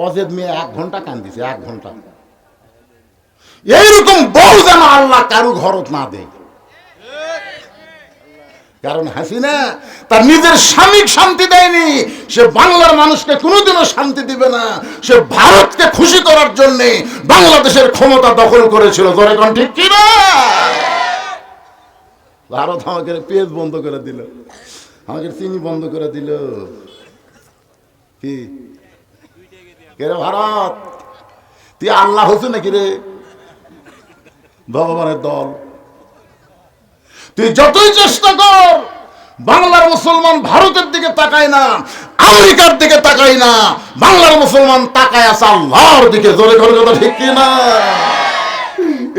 অজেদ মেয়ে 1 ঘন্টা কান্দিছে, 1 ঘন্টা। এইরকম বউ যেন আল্লাহ কারু ঘরত না দেয়। কারণ হাসিনা তার নিজের স্বামীকে শান্তি দেয়নি, সে বাংলার মানুষকে কোনোদিনও শান্তি দিবে না। সে ভারতকে খুশি করার জন্য বাংলাদেশের ক্ষমতা দখল করেছিল। ধরে কোন ঠিক কি না? ভারত আমাকে পেঁয়াজ বন্ধ করে দিল, আমাকে চিনি বন্ধ করে দিল। কি কে রে ভারত, তুই আল্লাহ হচ্ছে নাকি রে? ভগবানের দল। তুই যতই চেষ্টা কর, বাংলার মুসলমান ভারতের দিকে তাকায় না, আমেরিকার দিকে তাকায় না, বাংলার মুসলমান তাকায় আছে আল্লাহর দিকে। জোরে করে কথা ঠিক কিনা?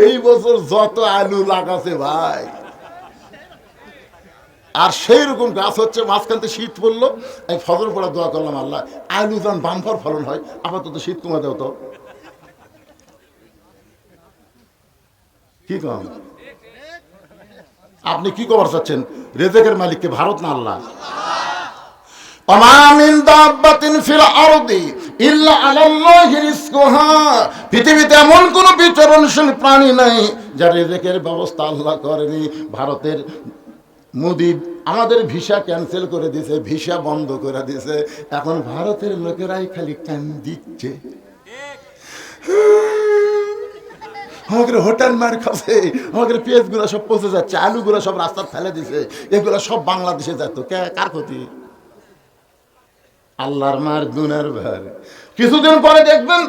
এই বছর যত আলু লাগাছে ভাই, আর সেই রকম গাছ হচ্ছে। মাঝখান থেকে শীত পড়লো, এই ফজর পড়া দোয়া করলাম, আল্লাহ আলু যেন বাম্পার ফলন হয়, আপাতত শীত কমা দেও তো। কি কম? আপনি কি খবর চাচ্ছেন? রেজেকের মালিককে ভারত না আল্লাহ? পৃথিবীতে এমন কোন বিচরণশীল প্রাণী নাই যার রেজেকের ব্যবস্থা আল্লাহ করেনি। ভারতের মোদি আমাদের ভিসা ক্যান্সেল করে দিয়েছে, ভিসা বন্ধ করে দিয়েছে। এখন ভারতের লোকেরাই খালি কান দিচ্ছে, আমাদের হোটেল মার খাচ্ছে, আমাদের পেঁয়াজ গুলা সব পচে যাচ্ছে, আলু গুলা সব রাস্তায় ফেলে দিছে, এগুলা সব বাংলাদেশে যেত। কার ক্ষতি? আল্লাহর মার দুনের ভার। কিছুদিন পরে দেখবেন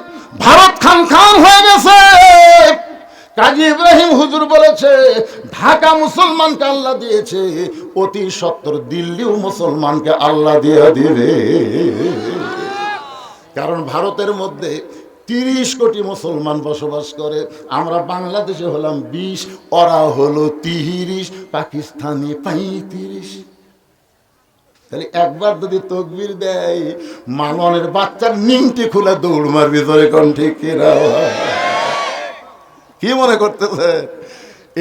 ভারত খান খান হয়ে গেছে। কাজী ইব্রাহিম হুজুর বলেছে, ঢাকা মুসলমানকে আল্লাহ দিয়েছে, অতি সত্তর দিল্লিও মুসলমানকে আল্লাহ দিয়ে দিবে। কারণ ভারতের মধ্যে 30 কোটি মুসলমান বসবাস করে, আমরা বাংলাদেশে হলাম 20, ওরা হলো 30, পাকিস্তানি 35। তাহলে একবার যদি তকবীর দেয়, মাননের বাচ্চার নিংটি খুলে দৌড় মারবি। ধরে কোন ঠিক কিনা? কি মনে করতেছে?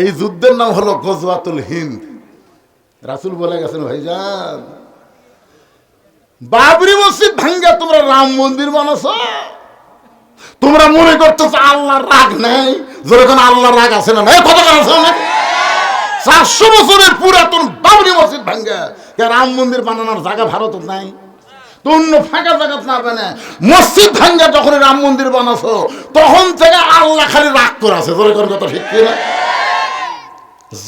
এই যুদ্ধের নাম হলো গজওয়াতুল হিন্দ। রাসূল বলে গেছেন, ভাইজান বাবরি মসজিদ ভাঙ্গা তোমরা রাম মন্দির বানাছো, তোমরা মনে করতেছো আল্লাহর রাগ নেই। যখন আল্লাহর রাগ আছে না, কত আছে না? 400 বছরের পুরাতন বাবরি মসজিদ ভাঙ্গা রাম মন্দির বানানোর জায়গা ভারত নাই? তো অন্য ফাঁকা জায়গা না বানা মসজিদ ভাঙ্গা যখন রাম মন্দির বানাছো, তখন থেকে আল্লাহ খালি রাগ করে আছে। তোর কোন কথা ঠিক কিনা?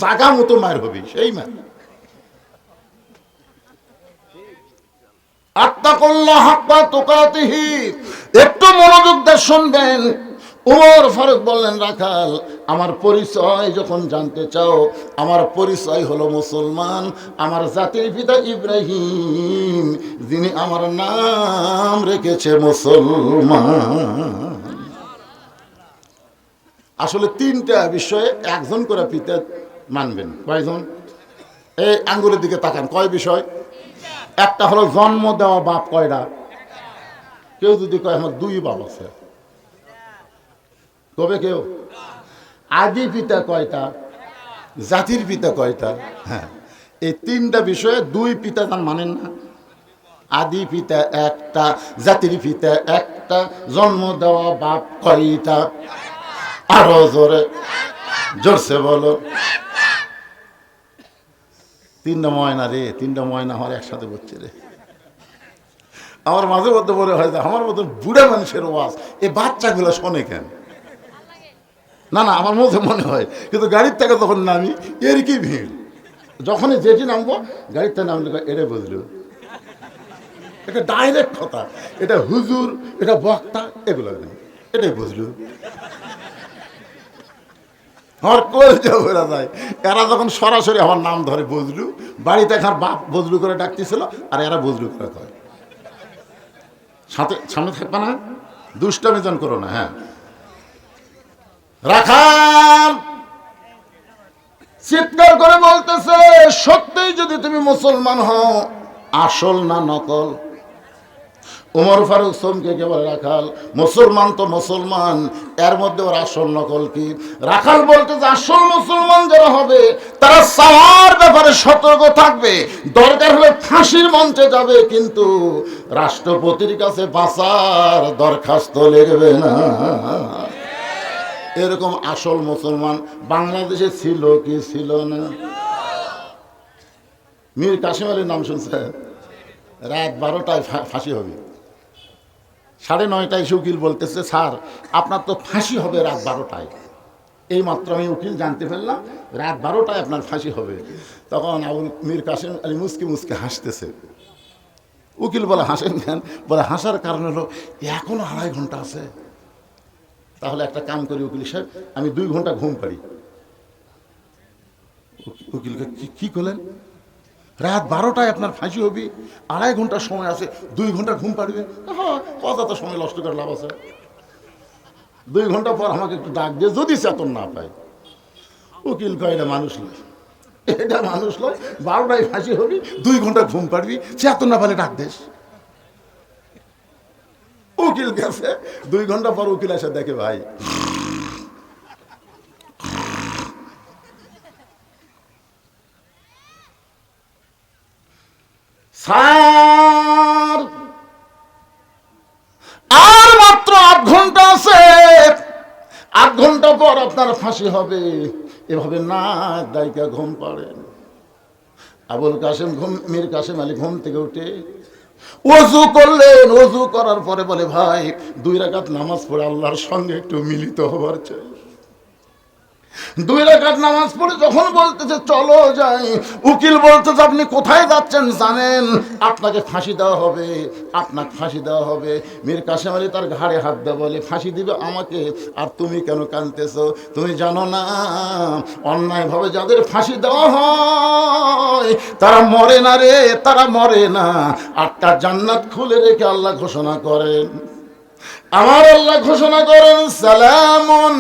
জায়গা মতো মায়ের হবি, সেই মায়ের। আত্তাকুল্লাহ হাক্কা তুকাতিহি। একটু মনোযোগ দিয়ে শুনবেন। ওমর ফারুক বললেন, রাখাল আমার পরিচয় যখন জানতে চাও, আমার পরিচয় হলো মুসলমান। আমার জাতির পিতা ইব্রাহিম, যিনি আমার নাম রেখেছে মুসলমান। আসলে 3টা বিষয়ে একজন করে পিতা মানবেন। কয়জন? এই আঙ্গুলের দিকে তাকান, কয় বিষয়? একটা হলো জন্ম দেওয়া বাপ। কয়টা? কেউ যদি কয় আমার 2 বাপ আছে, তবে কেউ? আদি পিতা কয়টা? জাতির পিতা কয়টা? হ্যাঁ, এই 3টা বিষয়ে 2 পিতা তার মানেন না। আদি পিতা একটা, জাতির পিতা একটা, জন্ম দেওয়া বাপ কয়টা? আরো জোরে, জোরসে বলো। 3টা ময়না রে, 3টা ময়না আমার একসাথে বলছে রে। আমার মাঝে মধ্যে মনে হয় যে আমার মতো বুড়া মানুষের ওয়াজ এই বাচ্চাগুলো শোনে কেন? না না, আমার মধ্যে মনে হয়, কিন্তু গাড়ির থেকে যখন নামি এর কি ভিড়। যখনই যেটি নামবো, গাড়ির থেকে নামলে এটা বুঝলো, এটা ডাইরেক্ট কথা, এটা হুজুর, এটা বক্তা, এগুলো নেই, এটাই বুঝলো। আমার কলজা ভরে যায়। এরা যখন সরাসরি আমার নাম ধরে বজলু, বাড়িতে এখন বাপ বজলু করে ডাকতেছিল, আর এরা বজলু করে কয়। সামনে থাকবে না, দুষ্টামি জন করো না। হ্যাঁ, রাখাল চিৎকার করে বলতেছে, সত্যিই যদি তুমি মুসলমান হও, আসল না নকল? ওমর ফারুক চমকে কে বলে, রাখাল? মুসলমান তো মুসলমান, এর মধ্যে ওর আসল নকল কি? রাখাল বলতে যে আসল মুসলমান যারা হবে তারা সাওয়ার ব্যাপারে সতর্ক থাকবে, দরকার হলে ফাঁসির মঞ্চে যাবে, কিন্তু রাষ্ট্রপতির কাছে বাঁচার দরখাস্ত লিখবে না। এরকম আসল মুসলমান বাংলাদেশে ছিল কি ছিল না? মীর কাসেম আলীর নাম শুনছে? রাত 12টায় ফাঁসি হবে, 9:30 উকিল বলতেছে, স্যার আপনার তো ফাঁসি হবে রাত 12টায়। এই মাত্র আমি উকিল জানতে পারলাম রাত 12টায় আপনার ফাঁসি হবে। তখন মীর কাসেম আলী মুসকে মুসকে হাসতেছে। উকিল বলে, হাসেন কেন? বলে, হাসার কারণ হলো এখনো 2.5 ঘন্টা আছে। তাহলে একটা কাম করি উকিল সাহেব, আমি 2 ঘন্টা ঘুম পারি। উকিলকে কি করলেন? রাত 12টায় আপনার ফাঁসি হবে, 2.5 ঘন্টা সময় আছে, 2 ঘন্টা ঘুম পাড়বে? হ্যাঁ, কত তো সময় নষ্ট করে লাভ আছে। 2 ঘন্টা পর আমাকে একটু ডাক দিয়ে যদি চেতন না পাই। উকিল কয়, এটা মানুষ নয়, এটা মানুষ নয়, 12টায় ফাঁসি হবি, 2 ঘন্টা ঘুম পাড়বি, চেতন না পালে ডাক দেশ। উকিল গেছে, 2 ঘন্টা পর উকিল এসে দেখে, ভাই স্যার আর মাত্র 8 ঘন্টা আছে, 8 ঘন্টা পর আপনার ফাঁসি হবে। এভাবে না দায়িকা ঘুম পাড়েন। আবুল কাসেম মীর কাসেম আলী ঘুম থেকে উঠে ওযু করলেন। ওযু করার পরে বলে, ভাই 2 রাকাত নামাজ পড়ে আল্লাহর সঙ্গে একটু মিলিত হবার চাই। 2 রাকাত নামাজ পড়ে যখন বলতেছে চলো যাই, উকিল বলতেছে, আপনি কোথায় যাচ্ছেন জানেন? আপনাকে ফাঁসি দেওয়া হবে, আপনাকে ফাঁসি দেওয়া হবে। মীর কাসেম আলী তার ঘাড়ে হাত দিয়ে বলে, ফাঁসি দিবে আমাকে, আর তুমি কেন কাঁদতেছো? তুমি জানো না অন্যায়ভাবে যাদের ফাঁসি দেওয়া হয় তারা মরে না রে, তারা মরে না। 8টা জান্নাত খুলে রেখে আল্লাহ ঘোষণা করেন, আমার আল্লাহ ঘোষণা করেন, সালামুন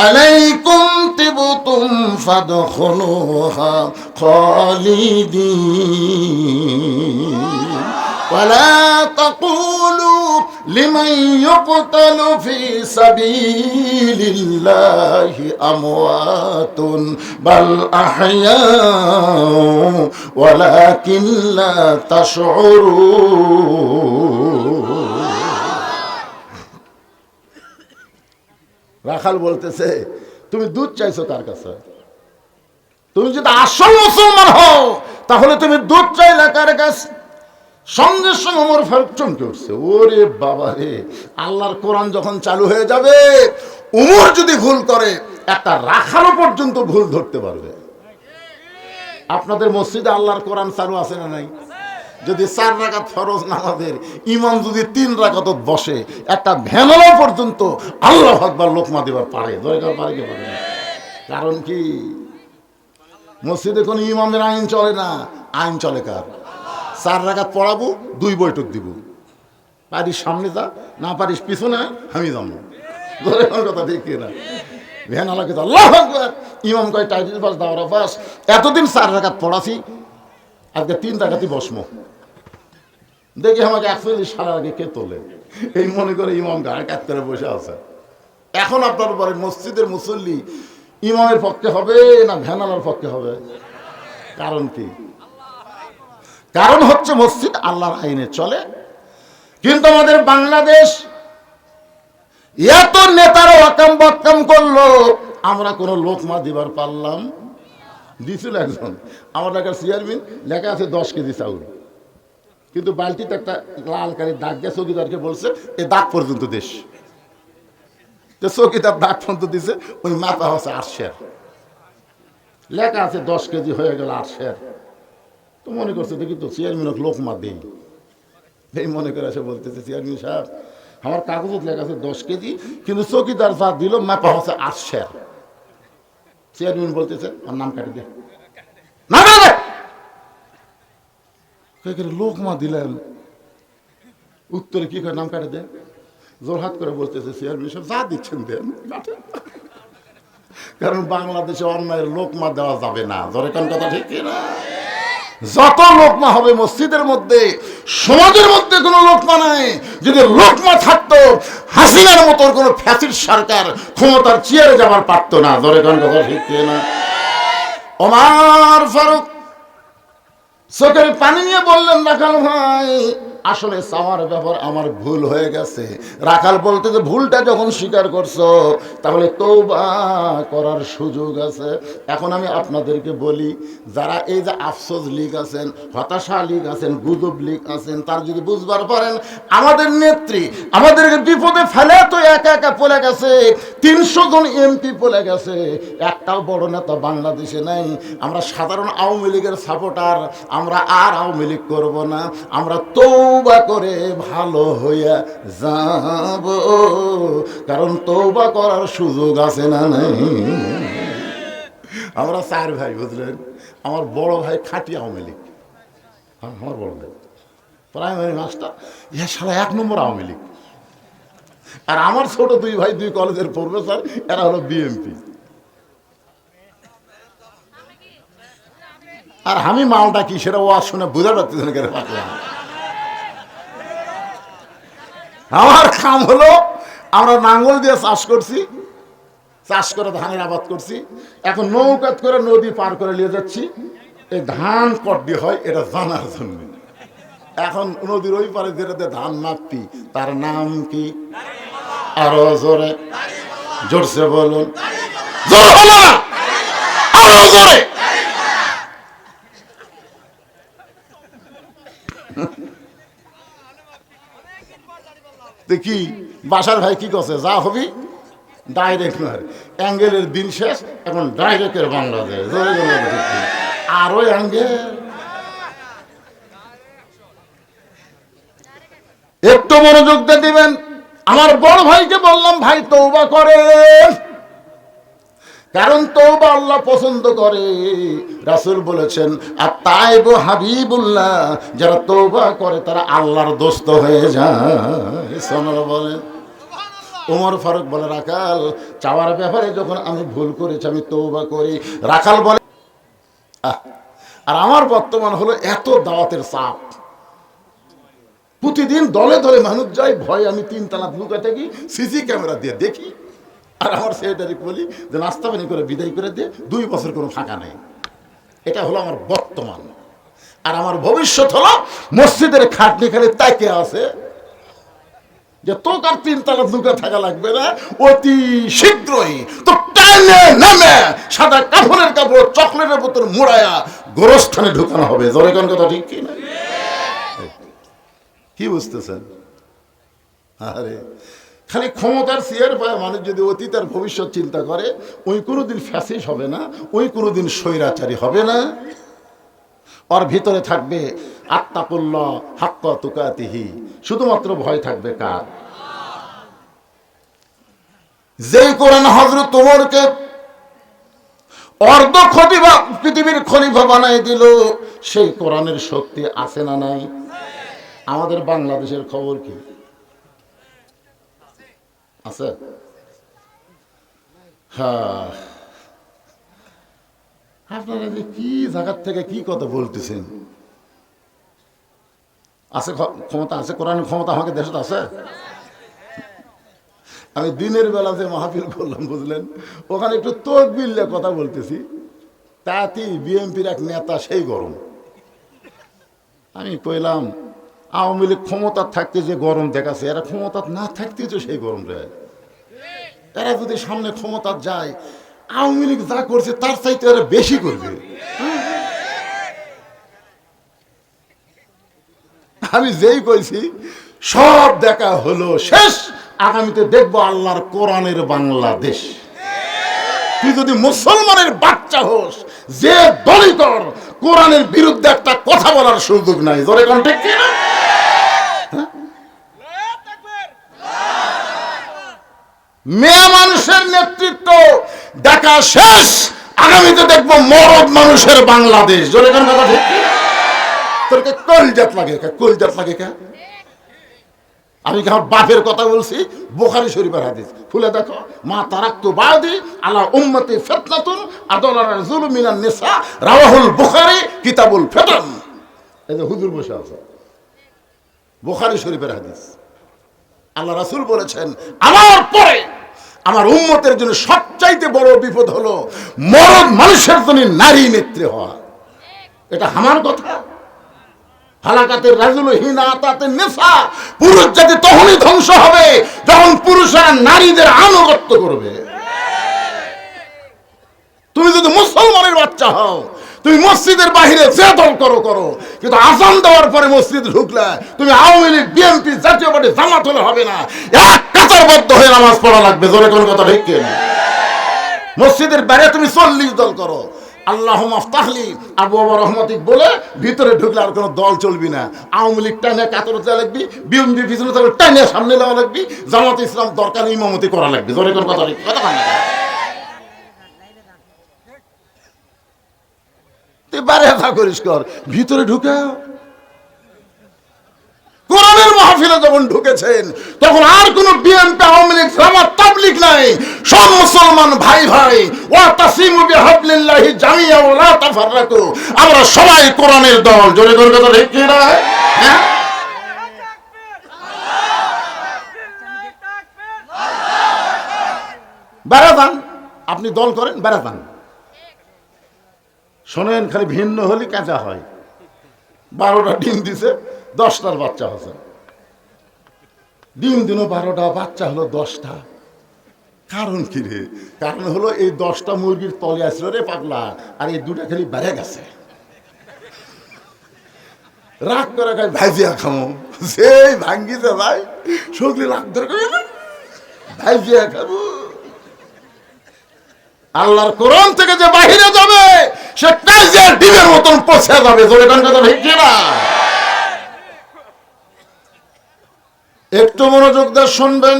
আলাইকুম তিবতুম ফাদখুলুহা খালিদিন ওয়ালা তাকুলু লিমান ইউকতালু ফি সাবিলিল্লাহি আমওয়াতুন বাল আহইয়াউ ওয়ালাকিন লা তাশউরুন। রাখাল বলতেছে, তুমি দুধ চাইছো কার কাছে? তুমি যদি আসল মুসলমান হও তাহলে তুমি দুধ চাইলে কার কাছে? সঙ্গে সঙ্গে ওমর ফারুক চমকে উঠছে, ওরে বাবা রে, আল্লাহর কোরআন যখন চালু হয়ে যাবে, ওমর যদি ভুল করে একটা রাখালও পর্যন্ত ভুল ধরতে পারবে। আপনাদের মসজিদে আল্লাহর কোরআন চালু আছে না নাই? যদি 4 রাকাত ফরজ নামাজের ইমাম যদি 3 রাকাতত বসে, একটা ভ্যানলা পর্যন্ত আল্লাহু আকবার লোকমা দিবার পারে, দরকার পারে কি পারে না? কারণ কি? মসজিদে কোনো ইমামের আইন চলে না, আইন চলে কার? 4 রাকাত পড়াবো, 2 বৈঠক দিব, পারিস সামনে যা, না পারিস পিছনে, আমি যাবো। দরকার কথা ঠিক না? ভ্যানলাকে তো আল্লাহু আকবার, ইমাম কয় টাইটেল পাস দাওরা পাস, এতদিন 4 রাকাত পড়াছি, আজকে 3 রাকাতই বসমো। দেখি আমাকে 41 সালের আগে কে তোলে, এই মনে করে ইমাম গায়ে কাত করে বসে আছে। এখন আপনার পরে মসজিদের মুসল্লি ইমামের পক্ষে হবে না ভ্যানালার পক্ষে হবে? কারণ কি? কারণ হচ্ছে মসজিদ আল্লাহর আইনে চলে। কিন্তু আমাদের বাংলাদেশ এত নেতারা ওয়াকাম বক্কাম করলো, আমরা কোনো লোকমা দিবার পারলাম? দিছিল একজন আমার লেখার চেয়ারম্যান, লেখা আছে 10 কেজি চাউল, কিন্তু বালতিতে একটা লাল কালির দাগ দিয়ে চৌকিদারকে বলছে এ দাগ পর্যন্ত দেশ। তো চৌকিদার দাগ পর্যন্ত দিছে, ওই মাথা হচ্ছে 8 সের, লেখা আছে 10 কেজি হয়ে গেল 8 সের। তো মনে করছে দেখি তো চেয়ারম্যান লোকমা দেই, এই মনে করে এসে বলতেছে, চেয়ারম্যান সাহেব আমার কাগজত লেখা আছে 10 কেজি, কিন্তু চৌকিদার যা দিল মাপা হচ্ছে 8 সের। চেয়ারম্যান বলতেছে আমার নাম কাটি দে, না লোকমা দিলেন, উত্তরে কি করে নাম কাটে দেন? জোরহাত করে বলতেছে চেয়ারম্যান সাহেব যা দিচ্ছেন দেন, কারণ বাংলাদেশে অন্যায়ের লোকমা দেওয়া যাবে না। জোরে কোন কথা ঠিক না? যত লোকমা হবে মসজিদের মধ্যে, সমাজের মধ্যে কোনো লোকমা নাই। যদি লোকমা থাকতো, হাসিনার মতো কোনো ফ্যাসিস্ট সরকার ক্ষমতার চেয়ারে যাবার পারতো না। ধরে কোন কথা ঠিক না? ওমর ফারুক চোখের পানি নিয়ে বললেন, রাখাল ভাই আসলে চাওয়ার ব্যাপার আমার ভুল হয়ে গেছে। রাখাল বলতে যে ভুলটা যখন স্বীকার করছো তাহলে তওবা করার সুযোগ আছে। এখন আমি আপনাদেরকে বলি, যারা এই যে আফসোস লীগ আছেন, হতাশা লীগ আছেন, গুজব লীগ আছেন, তার যদি বুঝবার পারেন আমাদের নেত্রী আমাদেরকে বিপদে ফেলে তো একা একা পড়ে গেছে, 300 জন এমপি পড়ে গেছে, একটাও বড় নেতা বাংলাদেশে নাই। আমরা সাধারণ আওয়ামী লীগের সাপোর্টার, আমরা আর আওয়ামী লীগ করব না, আমরা তওবা করে ভালো হইয়া যাব, কারণ তওবা করার সুযোগ আছে না নাই। আমরা 4 ভাই, বুঝলেন? আমার বড় ভাই খাঁটি আওয়ামী লীগ, আমার বড় ভাই প্রাইমারি মাস্টার, ইহা সারা 1 নম্বর আওয়ামী লীগ। আর আমার ছোট 2 ভাই 2 কলেজের প্রফেসর, এরা হলো বিএমপি। আর আমি মালটা কি সেটা ওয়াজ শুনে বুঝা পারতেছি না, কেন পারলাম। আমার কাম হলো, আমরা নাঙ্গল দিয়ে চাষ করছি, চাষ করে ধানের আবাদ করছি, এখন নৌকাত করে নদী পার করে নিয়ে যাচ্ছি। এই ধান কড্ডি হয় এটা জানার জন্য। এখন নদীর ওই পারে যেটাতে ধান মাপি তার নাম কি? আরো জোরে, জোরসে বলুন, জোর হলো না, আরো জোরে। দেখি বাসার ভাই কি করছে, যা হবি ডাইরেক্ট নয়, অ্যাঙ্গেলের দিন শেষ, এখন ডাইরেক্টের বাংলাদেশ। আরো অ্যাঙ্গেল, একটু মনোযোগ দিয়ে দিবেন। আমার বড় ভাইকে বললাম, ভাই তওবা করেন, কারণ তওবা আল্লাহ পছন্দ করে। রাসূল বলেছেন, আত-তাইবু হাবিবুল্লাহ, যারা তওবা করে তারা আল্লাহর দোস্ত হয়ে যায়। সুবহানাল্লাহ বলেন। ওমর ফারুক বলে, রাখাল চাওয়ার ব্যাপারে যখন আমি ভুল করেছি আমি তওবা করি। রাখাল বলে, আর আমার বর্তমান হলো এত দাওয়াতের চাপ, প্রতিদিন দলে দলে মানুষ যায়, ভয় আমি 3 তলা লুকা থাকি, সিসি ক্যামেরা দিয়ে দেখি। আর আমার সেক্রেটারি বলি যে নাস্তা পানি করে বিদায় করে দিয়ে 2 বছর কোনো ফাঁকা নেই। এটা হলো আমার বর্তমান। আর আমার ভবিষ্যৎ হলো মসজিদের খাটনি খালি তাকে আছে যে তোর আর 3 তলা লুকা থাকা লাগবে না, অতি শীঘ্রই তো টাইনে নামে সাদা কাপড়ের কাপড় চকলেটের বোতল মুড়ায়া গোরস্থানে ঢুকানো হবে। জোরে কোন কথা ঠিক কি না? কি বুঝতেছেন? আরে খালি ক্ষমতার চেয়ার পায় মানুষ যদি অতীত আর ভবিষ্যৎ চিন্তা করে, ওই কোনোদিন ফ্যাসিস্ট হবে না, ওই কোনোদিন স্বৈরাচারী হবে না। ওর ভিতরে থাকবে আত্তাকুল্লাহ হাক্কা তুকাতিহি, শুধুমাত্র ভয় থাকবে কার? যে কোরআন হযরত ওমরকে অর্ধ খলিফা, পৃথিবীর খলিফা বানাই দিল, সেই কোরআনের শক্তি আছে না নাই? আমাদের বাংলাদেশের খবর কি আছে? হ্যাঁ, আপনারা যে কি জায়গার থেকে কি কথা বলতেছেন? আছে ক্ষমতা, আছে কোরআনের ক্ষমতা আমাকে দেশে আছে। আমি দিনের বেলা যে মাহফিল করলাম, বুঝলেন, ওখানে একটু তকবির কথা বলতেছি, তাতেই বিএনপির এক নেতা সেই গরম। আমি কইলাম, আওয়ামী লীগ ক্ষমতা থাকতে যে গরম দেখাচ্ছে, এরা ক্ষমতা না থাকতে তো সেই গরম রে। এরা যদি সামনে ক্ষমতা যায়, আওয়ামী লীগ যা করছে তার চাইতে এরা বেশি করবে। আমি যেই কইছি সব দেখা হলো শেষ। আগামীতে দেখবো আল্লাহর কোরআনের বাংলাদেশ। তুই যদি মুসলমানের বাচ্চা হোস, যে দলই কর, কোরআনের বিরুদ্ধে একটা কথা বলার সুযোগ নাই। জোরে কোন ঠিক কি না? মেয়ে মানুষের নেতৃত্ব দেখা শেষ, আগামীতে দেখবো মরদ মানুষের বাংলাদেশ। জোরে কোন কথা ঠিক কি? তোর কলজাত লাগে, কলজাত লাগে কে? আমি কি আমার বাপের কথা বলছি? বুখারী শরীফের হাদিস খুলে দেখো। মা তারাক্তু বাদি আলা উম্মতি ফিতনাতুন আদালা রাজুল মিনান নিসা, রাওয়াহুল বুখারী কিতাবুল ফিতন। এই যে হুজুর বসে আছে, বুখারী শরীফের হাদিস। আল্লাহ রাসূল বলেছেন, আমার পরে আমার উম্মতের জন্য সবচাইতে বড় বিপদ হলো মরদ মানুষের জন্য নারী নেত্রী হওয়া। এটা আমার কথা। হালাকাতের রাজুল হিনা তাতে নেশা, পুরুষ জাতি তখনই ধ্বংস হবে যখন পুরুষেরা নারীদের আনুগত্য করবে। তুমি যদি মুসলমানের বাচ্চা হও, তুমি মসজিদের বাহিরে যে দল করো করো, কিন্তু আজান দেওয়ার পরে মসজিদে ঢুকলে তুমি আওয়ামী লীগ, বিএনপি, জাতীয় পার্টি, জামাত হলে হবে না, এক কাতারবদ্ধ হয়ে নামাজ পড়া লাগবে। জোরে কোন কথা ঠিক কিনা? মসজিদের বাইরে তুমি 40 দল করো, আল্লাহুম্মা আফতাহলি আবু রহমাতিক বলে ভিতরে ঢুকলে আর কোনো দল চলবি না। আওয়ামী লীগ টাইনে কাতরে দেওয়া লাগবি, বিএনপি পিছনে থাকলে টাইনে সামনে দেওয়া লাগবি, জামাত ইসলাম দরকার ইমামতি করা লাগবে। জোরে কোন কথা ঠিক কথা কান্না বাইরে থা করিস কর, ভিতরে ঢুকে কোরআনের মাহফিলে যখন ঢুকেছেন তখন আর কোন বিএনপি, আওয়ামী লীগ, জামাত, তাবলীগ নাই। সব মুসলমান ভাই ভাই। ওয়া তাসিমু বিহাবলিল্লাহি জামিয়া ওয়া লা তাফাররাকু। আমরা সবাই কোরআনের দল। জোরে জোরে কথা ঠিক কি না? হ্যাঁ, বেড়াদান আপনি দল করেন, বেড়াদান শোনেন, খালি ভিন্ন হলে কাঁচা হয়। 12টা ডিম দিছে, 10টার বাচ্চা হচ্ছে। ডিম দিন 12টা, বাচ্চা হলো 10টা। কারণ কি রে? কারণ হলো এই 10টা মুরগির তলে আসলো রে পাগলা, আর এই 2টা খালি বেড়ে গেছে। রাগ করে খাই ভাইজিয়া খামো, সেই ভাঙ্গিছে ভাই, সগলি রাগ ধরে ভাইজিয়া খাবো। আল্লাহর কোরআন থেকে যে বাহিরে যাবে সে কাজের ডিমের মতন পচে যাবে। জোরে কোন কথা ঠিক না? একটু মনোযোগ দিয়ে শুনবেন।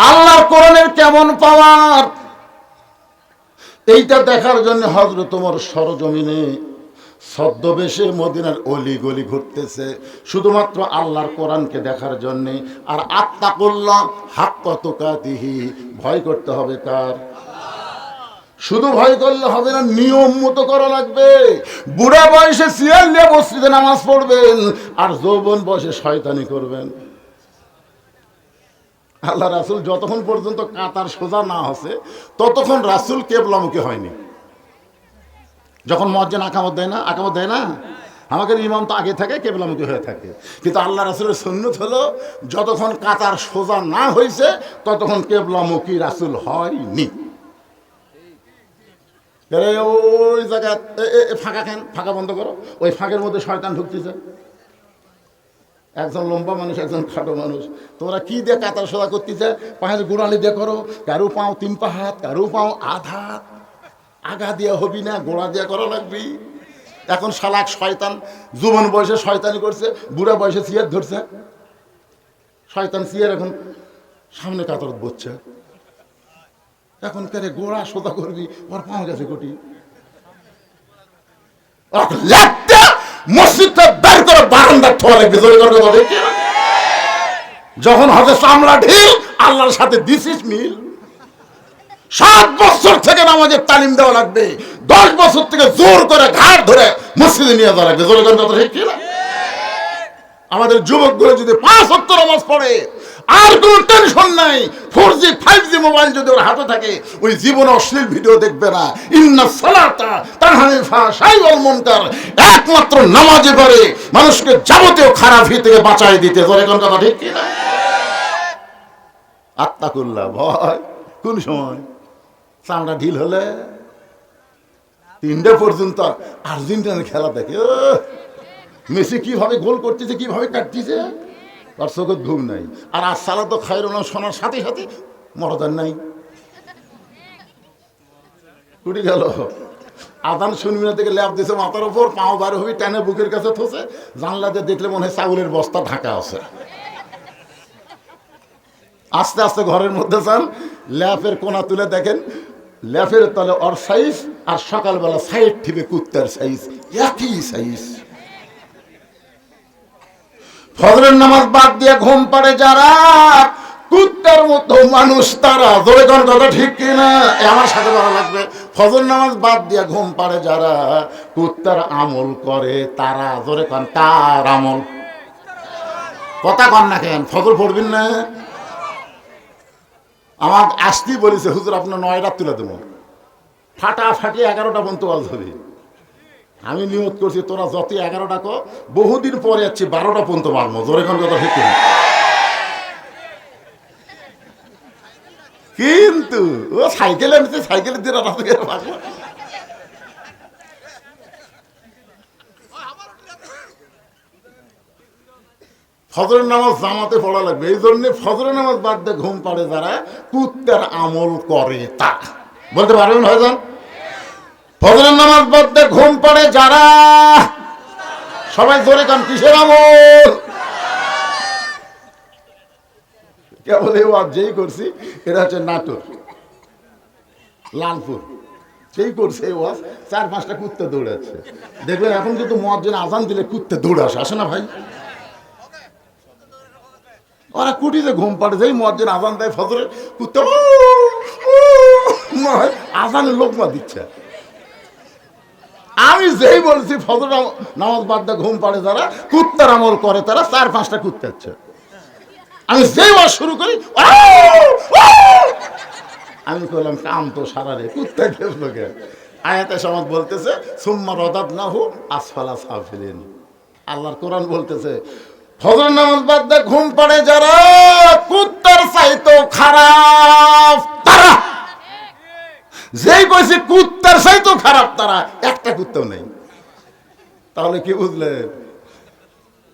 আল্লাহর কোরআনের কেমন পাওয়ার, এইটা দেখার জন্য হযরত ওমর সরজমিনে ছদ্মবেশে মদিনার অলি গলি ঘুরতেছে শুধুমাত্র আল্লাহর কোরআনকে দেখার জন্য। আর আত্তাকুল্লাহ হাক্কা তুকাতিহি, ভয় করতে হবে কার? শুধু ভয় করলে হবে না, নিয়ম মতো করা লাগবে। বুড়া বয়সে সিয়ার নিয়ে মসজিদে নামাজ পড়বেন, আর যৌবন বয়সে শয়তানি করবেন। আল্লাহ রাসূল যতক্ষণ পর্যন্ত কাতার সোজা না হচ্ছে ততক্ষণ রাসূল কিবলামুখী হয়নি। যখন মুয়াজ্জিন আকামত দেয় না, আমাদের ইমাম তো আগে থাকে, কিবলামুখী হয়ে থাকে। কিন্তু আল্লাহ রাসূলের সুন্নত হলো যতক্ষণ কাতার সোজা না হয়েছে ততক্ষণ কিবলামুখী রাসূল হয়নি। ওই জায়গা ফাঁকা খান, ফাঁকা বন্ধ করো, ওই ফাঁকের মধ্যে শয়তান ঢুকতেছে। একজন লম্বা মানুষ, একজন খাটো মানুষ, তোমরা কি দিয়ে কাতার সোজা করতেছে? পায়ের গোড়ালি দিয়ে করো, কারো পাও 3 পা হাত, কারো পাও আধা হাত। আগা দিয়ে হবি না, গোড়া দিয়ে করা লাগবি। এখন শালাক শয়তান যুবন বয়সে শয়তানি করছে, বুড়া বয়সে সিয়ার ধরছে। শয়তান সিয়ার এখন সামনে কাতারত বসছে। এখন কেন গোড়া সোজা করবি, ওর পাও গেছে কোটি। মসজিদটা বের করে বারান্দা থোয়া লাগবে। যখন হবে চামড়া ঢিল, আল্লাহর সাথে দিছিস মিল। 7 বছর থেকে নামাজের তালিম দেওয়া লাগবে, 10 বছর থেকে জোর করে ঘাট ধরে মসজিদে নিয়ে যাওয়া লাগবে। আমাদের যুবকগুলো যদি 5 ওয়াক্ত নামাজ পড়ে আর কোনো টেনশন নাই, 4G 5G মোবাইল যদি ওর হাতে থাকে, ওই জীবনে অশ্লীল ভিডিও দেখবে না। ইন্নাস সালাতা তানহানিল ফাহশাই ওয়াল মুনকার, একমাত্র নামাজে পারে মানুষকে যাবতীয় খারাপ থেকে বাঁচাই দিতে। জোরে কোন কথা ঠিক কি না? আত্তাকুল্লাহ, ভয় কোন সময়? চামড়া ঢিল হলে 3টা পর্যন্ত আর্জেন্টিনার খেলা দেখে, মেসি কিভাবে গোল করতেছে, কিভাবে কাটতেছে, আর চোখের ঘুম নাই। আর আসসালা তো খায়রুল নাম শোনার সাথে সাথে মরদার নাই, উঠে গেল। আদান শুনবি না থেকে ল্যাব দিয়েছে মাথার উপর, পাও বার হবি, টেনে বুকের কাছে থসে, জানলাতে দেখলে মনে হয় চাউলের বস্তা ঢাকা আছে। আস্তে আস্তে ঘরের মধ্যে যান, ল্যাপের কোনা তুলে দেখেন, ল্যাপের তলে ওর সাইজ আর সকালবেলা সাইড ঠিবে কুত্তার সাইজ, একই সাইজ। ফজরের নামাজ বাদ দিয়ে ঘুম পাড়ে যারা, কুত্তার মতো মানুষ তারা। ধরে কোন কথা ঠিক কিনা? আমার সাথে ভালো লাগবে। ফজর নামাজ বাদ দিয়ে ঘুম পাড়ে যারা, কুত্তার আমল করে তারা। ধরে কোন তার আমল। কথা কন না কেন? ফজর পড়বেন না? আমার আসতেই বলেছে হুজুর আপনার 9 রাত তুলে দেবো, ফাটাফাটি 11টা পর্যন্ত ওয়াজ হবে। আমি নিয়ত করছি তোরা যত 11টা কো, বহুদিন পরে যাচ্ছি 12টা পর্যন্ত মারবো। জোরে কোন কথা ঠিক কিনা? কিন্তু ও সাইকেল এনেছে, সাইকেলের দিয়ে রাত ভাগবো। ফজরের নামাজ জামাতে পড়া লাগবে। এই জন্য ফজরের নামাজ বাদ দিয়ে ঘুম পাড়ে যারা, কুত্তার আমল করে তা। বলতে পারবেন ভাইজান? ফজরের নামাজ বাদ দিয়ে ঘুম পাড়ে যারা, সবাই জোরে কান, কিসের আমল? কেবল এই ওয়াজ যেই করছি, এটা হচ্ছে নাটোর, লালপুর, সেই করছে এই ওয়াজ। 4-5টা কুত্তে দৌড়াচ্ছে। দেখবেন এখন কিন্তু মুয়াজ্জিন আজান দিলে কুত্তে দৌড়ে আসে না ভাই? ওরা কুটিতে ঘুম পাড়ে, যেই মুয়াজ্জিন আজান দেয় ফজরের, কুত্তে আজানের লোকমা দিচ্ছে। আমি যেই বলছি ফজর নামাজ বাদ দিয়ে ঘুম পাড়ে যারা, কুত্তার আমল করে তারা, 4-5টা কুত্তে আছে। আমি যেই ওয়াজ শুরু করি, আমি বললাম কাম তো সারা রে, কুত্তা খেললো কে? আয়াতে সমাজ বলতেছে সুম্মা রাদাদনাহু আসফালা সাফিলিন। আল্লাহর কোরআন বলতেছে ফজর নামাজ বাদ দিয়ে ঘুম পাড়ে যারা, কুত্তার চাইতো খারাপ তারা। যেই কইছে কুত্তার চাইতো খারাপ তারা, একটা কুত্তাও নেই। তাহলে কি বুঝলেন?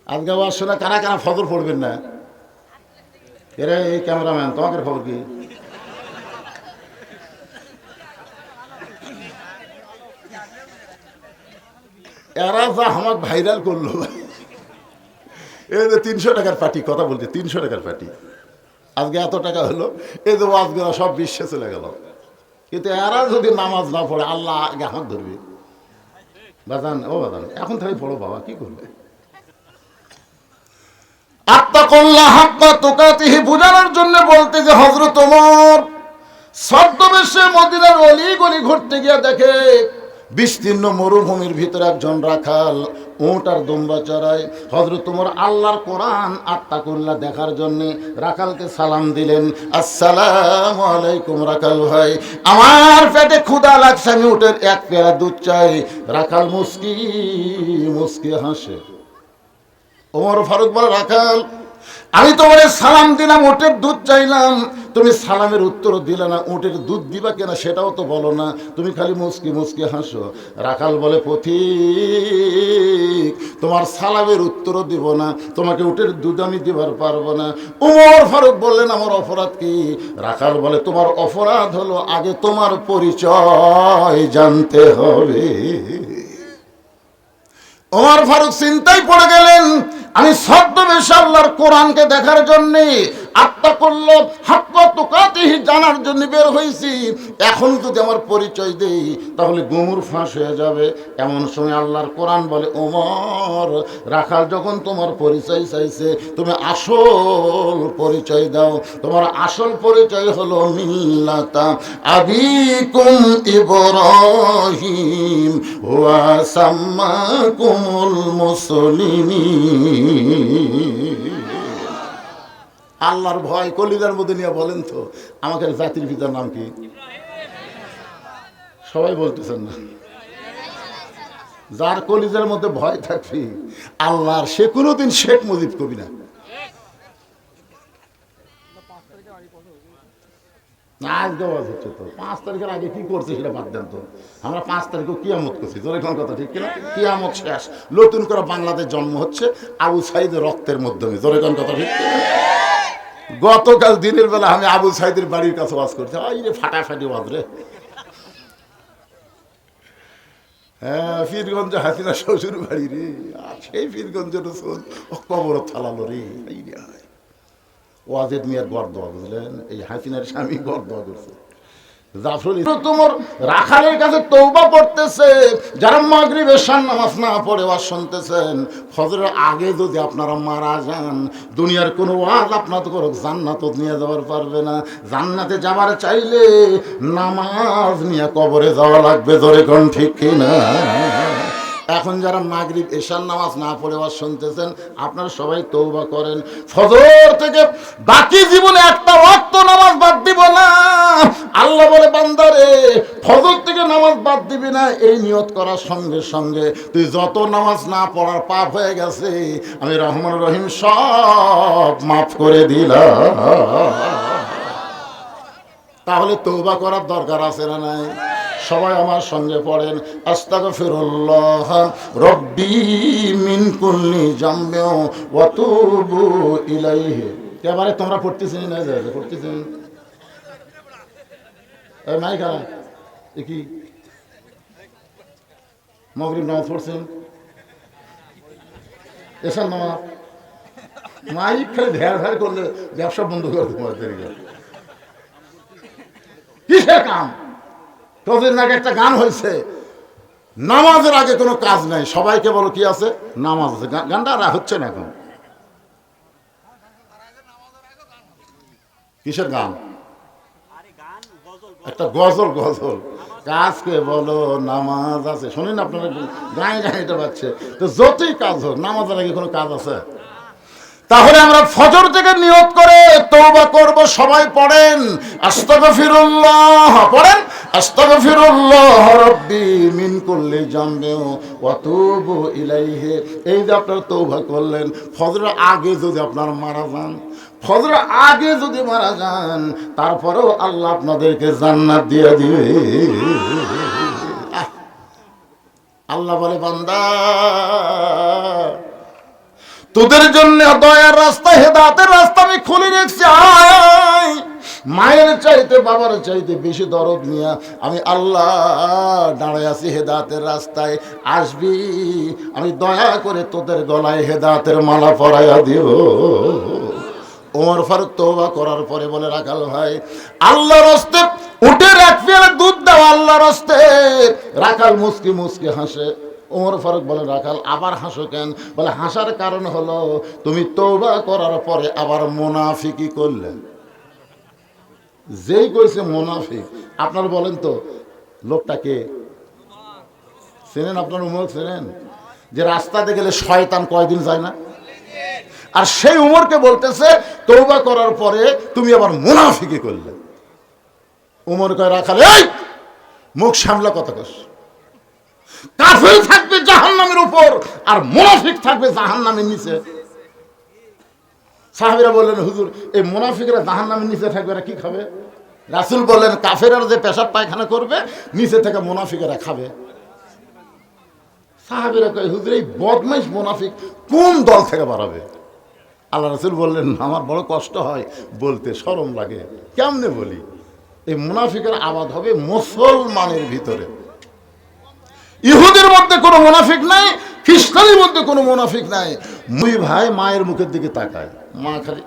আজকে ওয়াজ শুনে কারা কারা ফজর পড়বেন না? এরা এই ক্যামেরাম্যান, তোমাদের খবর কি? এরা যা আমার ভাইরাল করলো, এই যে 300 টাকার পার্টি, কথা বলছে 300 টাকার পার্টি, আজকে এত টাকা হলো, এই যে ওয়াজগুলো সব বিশ্বে চলে গেল। কিন্তু এরা যদি নামাজ না পড়ে, আল্লাহ আগে হাত ধরবে। বাজান ও বাজান, এখন থেকে পড়ো বাবা, কি করবে? আত্তাকুল্লাহ হাক্কা তুকাতিহি বুঝানোর জন্য বলতে যে হযরত ওমর ছদ্মবেশে মদিনার অলি গলি ঘুরতে গিয়ে দেখে বিস্তীর্ণ মরুভূমির ভিতরে একজন রাখাল উট আর দুম্বা চড়ায়। হযরত ওমর আল্লাহর কোরআন আত্তাকুল্লাহ দেখার জন্য রাখালকে সালাম দিলেন, আসসালামু আলাইকুম রাখাল ভাই, আমার পেটে ক্ষুধা লাগছে, আমি উটের 1 পেয়ালা দুধ চাই। রাখাল মুস্কি মুস্কি হাসে। ওমর ফারুক বলে, রাখাল আমি তোমার সালাম দিলাম, উটের দুধ চাইলাম, তুমি সালামের উত্তর দিলে না, উটের দুধ দিবা কেনা সেটাও তো বলো না, তুমি খালি মুস্কি মুস্কি হাসো। রাখাল বলে, পথিক তোমার সালামের উত্তরও দিব না, তোমাকে উটের দুধ আমি দিবার পারবো না। ওমর ফারুক বললেন, আমার অপরাধ কি? রাখাল বলে, তোমার অপরাধ হলো আগে তোমার পরিচয় জানতে হবে। ওমর ফারুক চিন্তায় পড়ে গেলেন, আমি ছদ্মবেশে আল্লাহর কোরআনকে দেখার জন্য, আত্তাকুল্লাহ হাক্কা তুকাতিহি জানার জন্য বের হয়েছি, এখন যদি আমার পরিচয় দেই তাহলে গুমুর ফাঁস হয়ে যাবে। এমন সময় আল্লাহর কোরআন বলে, ওমর রাখাল যখন তোমার পরিচয় চাইছে, তুমি আসল পরিচয় দাও। তোমার আসল পরিচয় হলো মিল্লাতা আবিকুম ইব্রাহিম ওয়া সাম্মাকুমুল মুসলিমিন। আল্লাহর ভয় কলিজার মধ্যে নিয়ে বলেন তো, আমাদের জাতির পিতার নাম কি? সবাই বলতেছেন না। যার কলিজার মধ্যে ভয় থাকবে আল্লাহর, সে কোনোদিন শেখ মুজিব কবি না। আজ দেওয়া হচ্ছে তো 5 তারিখের আগে কি করছে সেটা বাদ দেন তো। আমরা 5 তারিখে কিয়ামত করছি, তোর এখন কথা ঠিক কিনা? কিয়ামত শেষ, নতুন করে বাংলাদেশ জন্ম হচ্ছে আবু সাইদের রক্তের মাধ্যমে। তোর এখন কথা ঠিক কিনা? গতকাল দিনের বেলা আমি আবু সাইদের বাড়ির কাছে ওয়াজ করছি, রে ফাটাফাটি ওয়াজ রে। হ্যাঁ, পীরগঞ্জ হাসিনা শ্বশুর বাড়ি রে, আর সেই পীরগঞ্জের কবর থালালো রে। ওয়াজেদ মিয়ার গড় দেওয়া, বুঝলেন? এই হাসিনার স্বামী গড় দেওয়া করছে। জাফরুল তোমার রাখালের কাছে তওবা করতেছে, যারা মাগরিব এশার নামাজ না পড়ে ওয়াজ শুনতেছেন, ফজরের আগে যদি আপনারা মারা যান, দুনিয়ার কোনো ওয়াজ আপনাদের করে জান্নাত নিয়ে যাওয়ার পারবে না। জান্নাতে যাবার চাইলে নামাজ নিয়ে কবরে যাওয়া লাগবে, ধরে কোন ঠিক কিনা? এখন যারা মাগরিব এশার নামাজ না পড়ে ওয়াজ শুনতেছেন, আপনারা সবাই তওবা করেন, ফজর থেকে বাকি জীবনে একটা ওয়াক্ত নামাজ বাদ দিব না। আল্লাহ বলে, বান্দারে ফজর থেকে নামাজ বাদ দিবি না, এই নিয়ত করার সঙ্গে সঙ্গে তুই যত নামাজ না পড়ার পাপ হয়ে গেছে আমি রহমান রহিম সব মাফ করে দিলাম। তাহলে তওবা করার দরকার আছে না নাই? সবাই আমার সঙ্গে পড়েন, আস্তাগফিরুল্লাহ রব্বি মিন কুল্লি জামবি ওয়া তুবু ইলাইহি। এবারে তোমরা পড়তেছেন না? পড়তেছেন? এই মাইকা কি মাগরিব নামাজ পড়ছেন? এসার নামাজ মাইক খালি ধ্যার ধ্যার করলে ব্যবসা বন্ধ করে তোমাদের কিসের কাম? তোদের নাকি একটা গান হয়েছে, নামাজের আগে কোনো কাজ নাই, সবাইকে বলো কি আছে? নামাজ আছে। গানটা আর হচ্ছে না এখন। কিসের গান? একটা গজল। গজল কাজকে বলো নামাজ আছে, শোনেন আপনারা গায়ে গায়ে এটা পাচ্ছে। তো যতই কাজ হোক, নামাজের আগে কোনো কাজ আছে? তাহলে আমরা ফজর থেকে নিয়ত করে তওবা করব। সবাই পড়েন, আস্তাগফিরুল্লাহ, পড়েন, আস্তাগফিরুল্লাহ রব্বি মিন কুল্লি জামবি ওয়া তুবু ইলাইহি। এই যে আপনারা তওবা করলেন, ফজরের আগে যদি আপনারা মারা যান, ফজরের আগে যদি মারা যান, তারপরেও আল্লাহ আপনাদেরকে জান্নাত দিয়ে দিবে। আল্লাহ বলে, বান্দা তোদের জন্য দয়ার রাস্তা, হেদায়েতের রাস্তা আমি খুলে রেখেছি। আয়, মায়ের চাইতে বাবার চাইতে বেশি দরদ নিয়া আমি আল্লাহ দাঁড়ায় আছি হেদায়েতের রাস্তায়। আসবি, আমি দয়া করে তোদের গলায় হেদায়েতের মালা পরাইয়া দিও। ওমর ফারুক তওবা করার পরে বলে, রাখাল ভাই, আল্লাহর রাস্তে উঠে এক পেয়ালা দুধ দাও আল্লাহর রাস্তে। রাখাল মুস্কি মুস্কি হাসে। ওমর ফারুক বলে, রাখাল আবার হাসো কেন? বলে, হাসার কারণ হলো তুমি তওবা করার পরে আবার মুনাফিকি করলে। যেই কইছে মুনাফিক, আপনার বলেন তো লোকটাকে চেনেন? আপনার উমর চেনেন? যে রাস্তাতে গেলে শয়তান কয়দিন যায় না? আর সেই উমরকে বলতেছে তওবা করার পরে তুমি আবার মুনাফিকি করলে। উমর কয়, রাখাল এই মুখ সামলা কথা কস। কাফের থাকবে জাহান্নামের উপর আর মুনাফিক থাকবে জাহান্নামের নিচে। সাহাবীরা বললেন, হুজুর এই মুনাফিকরা জাহান্নামের নিচে থাকবে, এরা কি খাবে? রাসূল বললেন, কাফেররা যে পেশাব পায়খানা করবে নিচে থেকে মুনাফিকেরা খাবে। সাহাবীরা কয়, হুজুর এই বদমাইশ মুনাফিক কোন দল থেকে বাড়াবে? আল্লাহ রাসূল বললেন, আমার বড় কষ্ট হয় বলতে, শরম লাগে। কেমনে বলি? এই মুনাফিকের আবাদ হবে মুসলমানের ভিতরে। ইহুদের মধ্যে কোনো মুনাফিক নাই, খ্রিস্টানের মধ্যে কোনো মুনাফিক নাই। মুই ভাই মায়ের মুখের দিকে তাকায়, মা খালি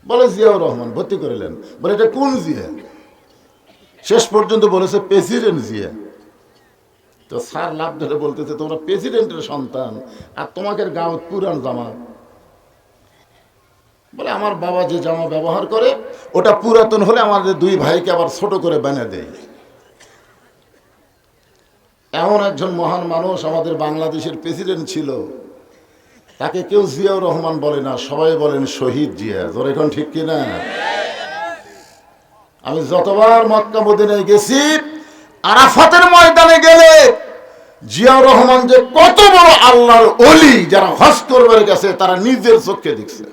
বলে জিয়াউর রহমান ভর্তি করিলেন। বলে, এটা কোন জিয়া? শেষ পর্যন্ত বলেছে প্রেসিডেন্ট জিয়া। তো স্যার লাভ ধরে বলতেছে, তোমরা প্রেসিডেন্টের সন্তান আর তোমাকে গাঁও পুরান জামা। বলে, আমার বাবা যে জামা ব্যবহার করে ওটা পুরাতন হলে আমাদের দুই ভাইকে আবার ছোট করে বানিয়ে দেয়। এমন একজন মহান মানুষ আমাদের বাংলাদেশের প্রেসিডেন্ট ছিল, তাকে কেউ জিয়াউর রহমান বলে না, সবাই বলেন শহীদ জিয়া। তোর এখন ঠিক কিনা? আমি যতবার মক্কা মদিনায় গেছি, আরাফাতের ময়দানে গেলে জিয়াউর রহমান যে কত বড় আল্লাহর ওলি, যারা হজ করবার গেছে তারা নিজের চোখে দেখছে।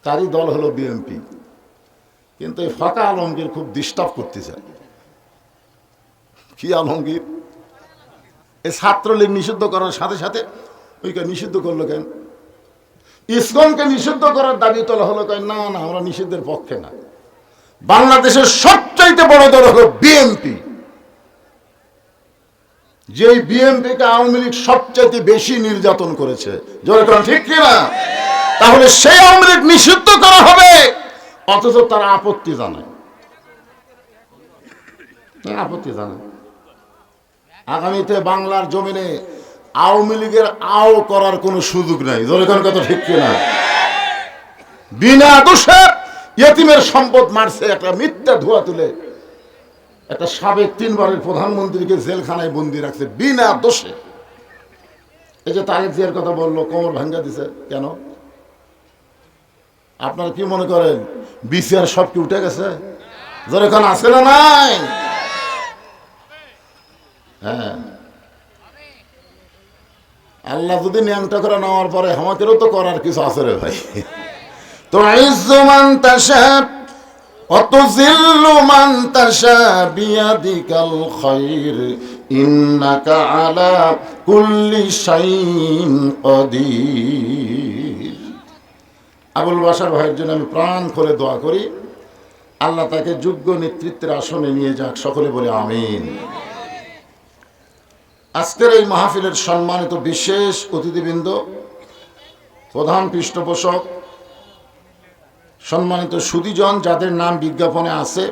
তারই দল হলো বিএনপি। কিন্তু এই ফাঁকা আলমগীর খুব ডিস্টার্ব করতে চায়। কি আলমগীর? এই ছাত্রলীগ নিষিদ্ধ করার সাথে সাথে ওইকে নিষিদ্ধ করলো কেন? ইসকনকে নিষিদ্ধ করার দাবি তোলা হলো কেন? না না, আমরা নিষিদ্ধের পক্ষে না। বাংলাদেশের সবচাইতে বড় দল হলো বিএনপি। যেই বিএনপিকে আওয়ামী লীগ সবচাইতে বেশি নির্যাতন করেছে, ঠিক কিনা? তাহলে সেই আওয়ামী লীগ নিষিদ্ধ করা হবে, অথচ তারা আপত্তি জানায়, আপত্তি জানায়। আগামীতে বাংলার জমিনে আওয়ামী লীগের আও করার কোনো সুযোগ নাই। জোরের কথা ঠিক কিনা? বিনা দোষে ইয়েতিমের সম্পদ মারছে, একটা মিথ্যা ধোয়া তুলে একটা সাবেক 3 বারের প্রধানমন্ত্রীকে জেলখানায় বন্দি রাখছে বিনা দোষে। এই যে তারেক জিয়ার কথা বললো, কোমর ভাঙ্গা দিছে কেন? আপনারা কি মনে করেন বিচার সব কি উঠে গেছে? যেরকম আছে না নাই? হ্যাঁ, আল্লাহ যদি ন্যাংটা করে নেওয়ার পরে আমাকেও তো করার কিছু আছে রে ভাই। তো ইজ্জুমান তাশা অতুযিল্লু মান তাশা বিয়াদিকাল খায়র ইন্নাকা আলা কুল্লি শাইইন কাদির। আবুল বাশার ভাইয়ের জন্য আমি প্রাণ খুলে দোয়া করি, আল্লাহ তাকে যোগ্য নেতৃত্বের আসনে নিয়ে যাক। সকলে বলে আমিন। আজকের এই মাহফিলের সম্মানিত বিশেষ অতিথিবৃন্দ, প্রধান পৃষ্ঠপোষক, সম্মানিত সুধীজন যাদের নাম বিজ্ঞাপনে আছে,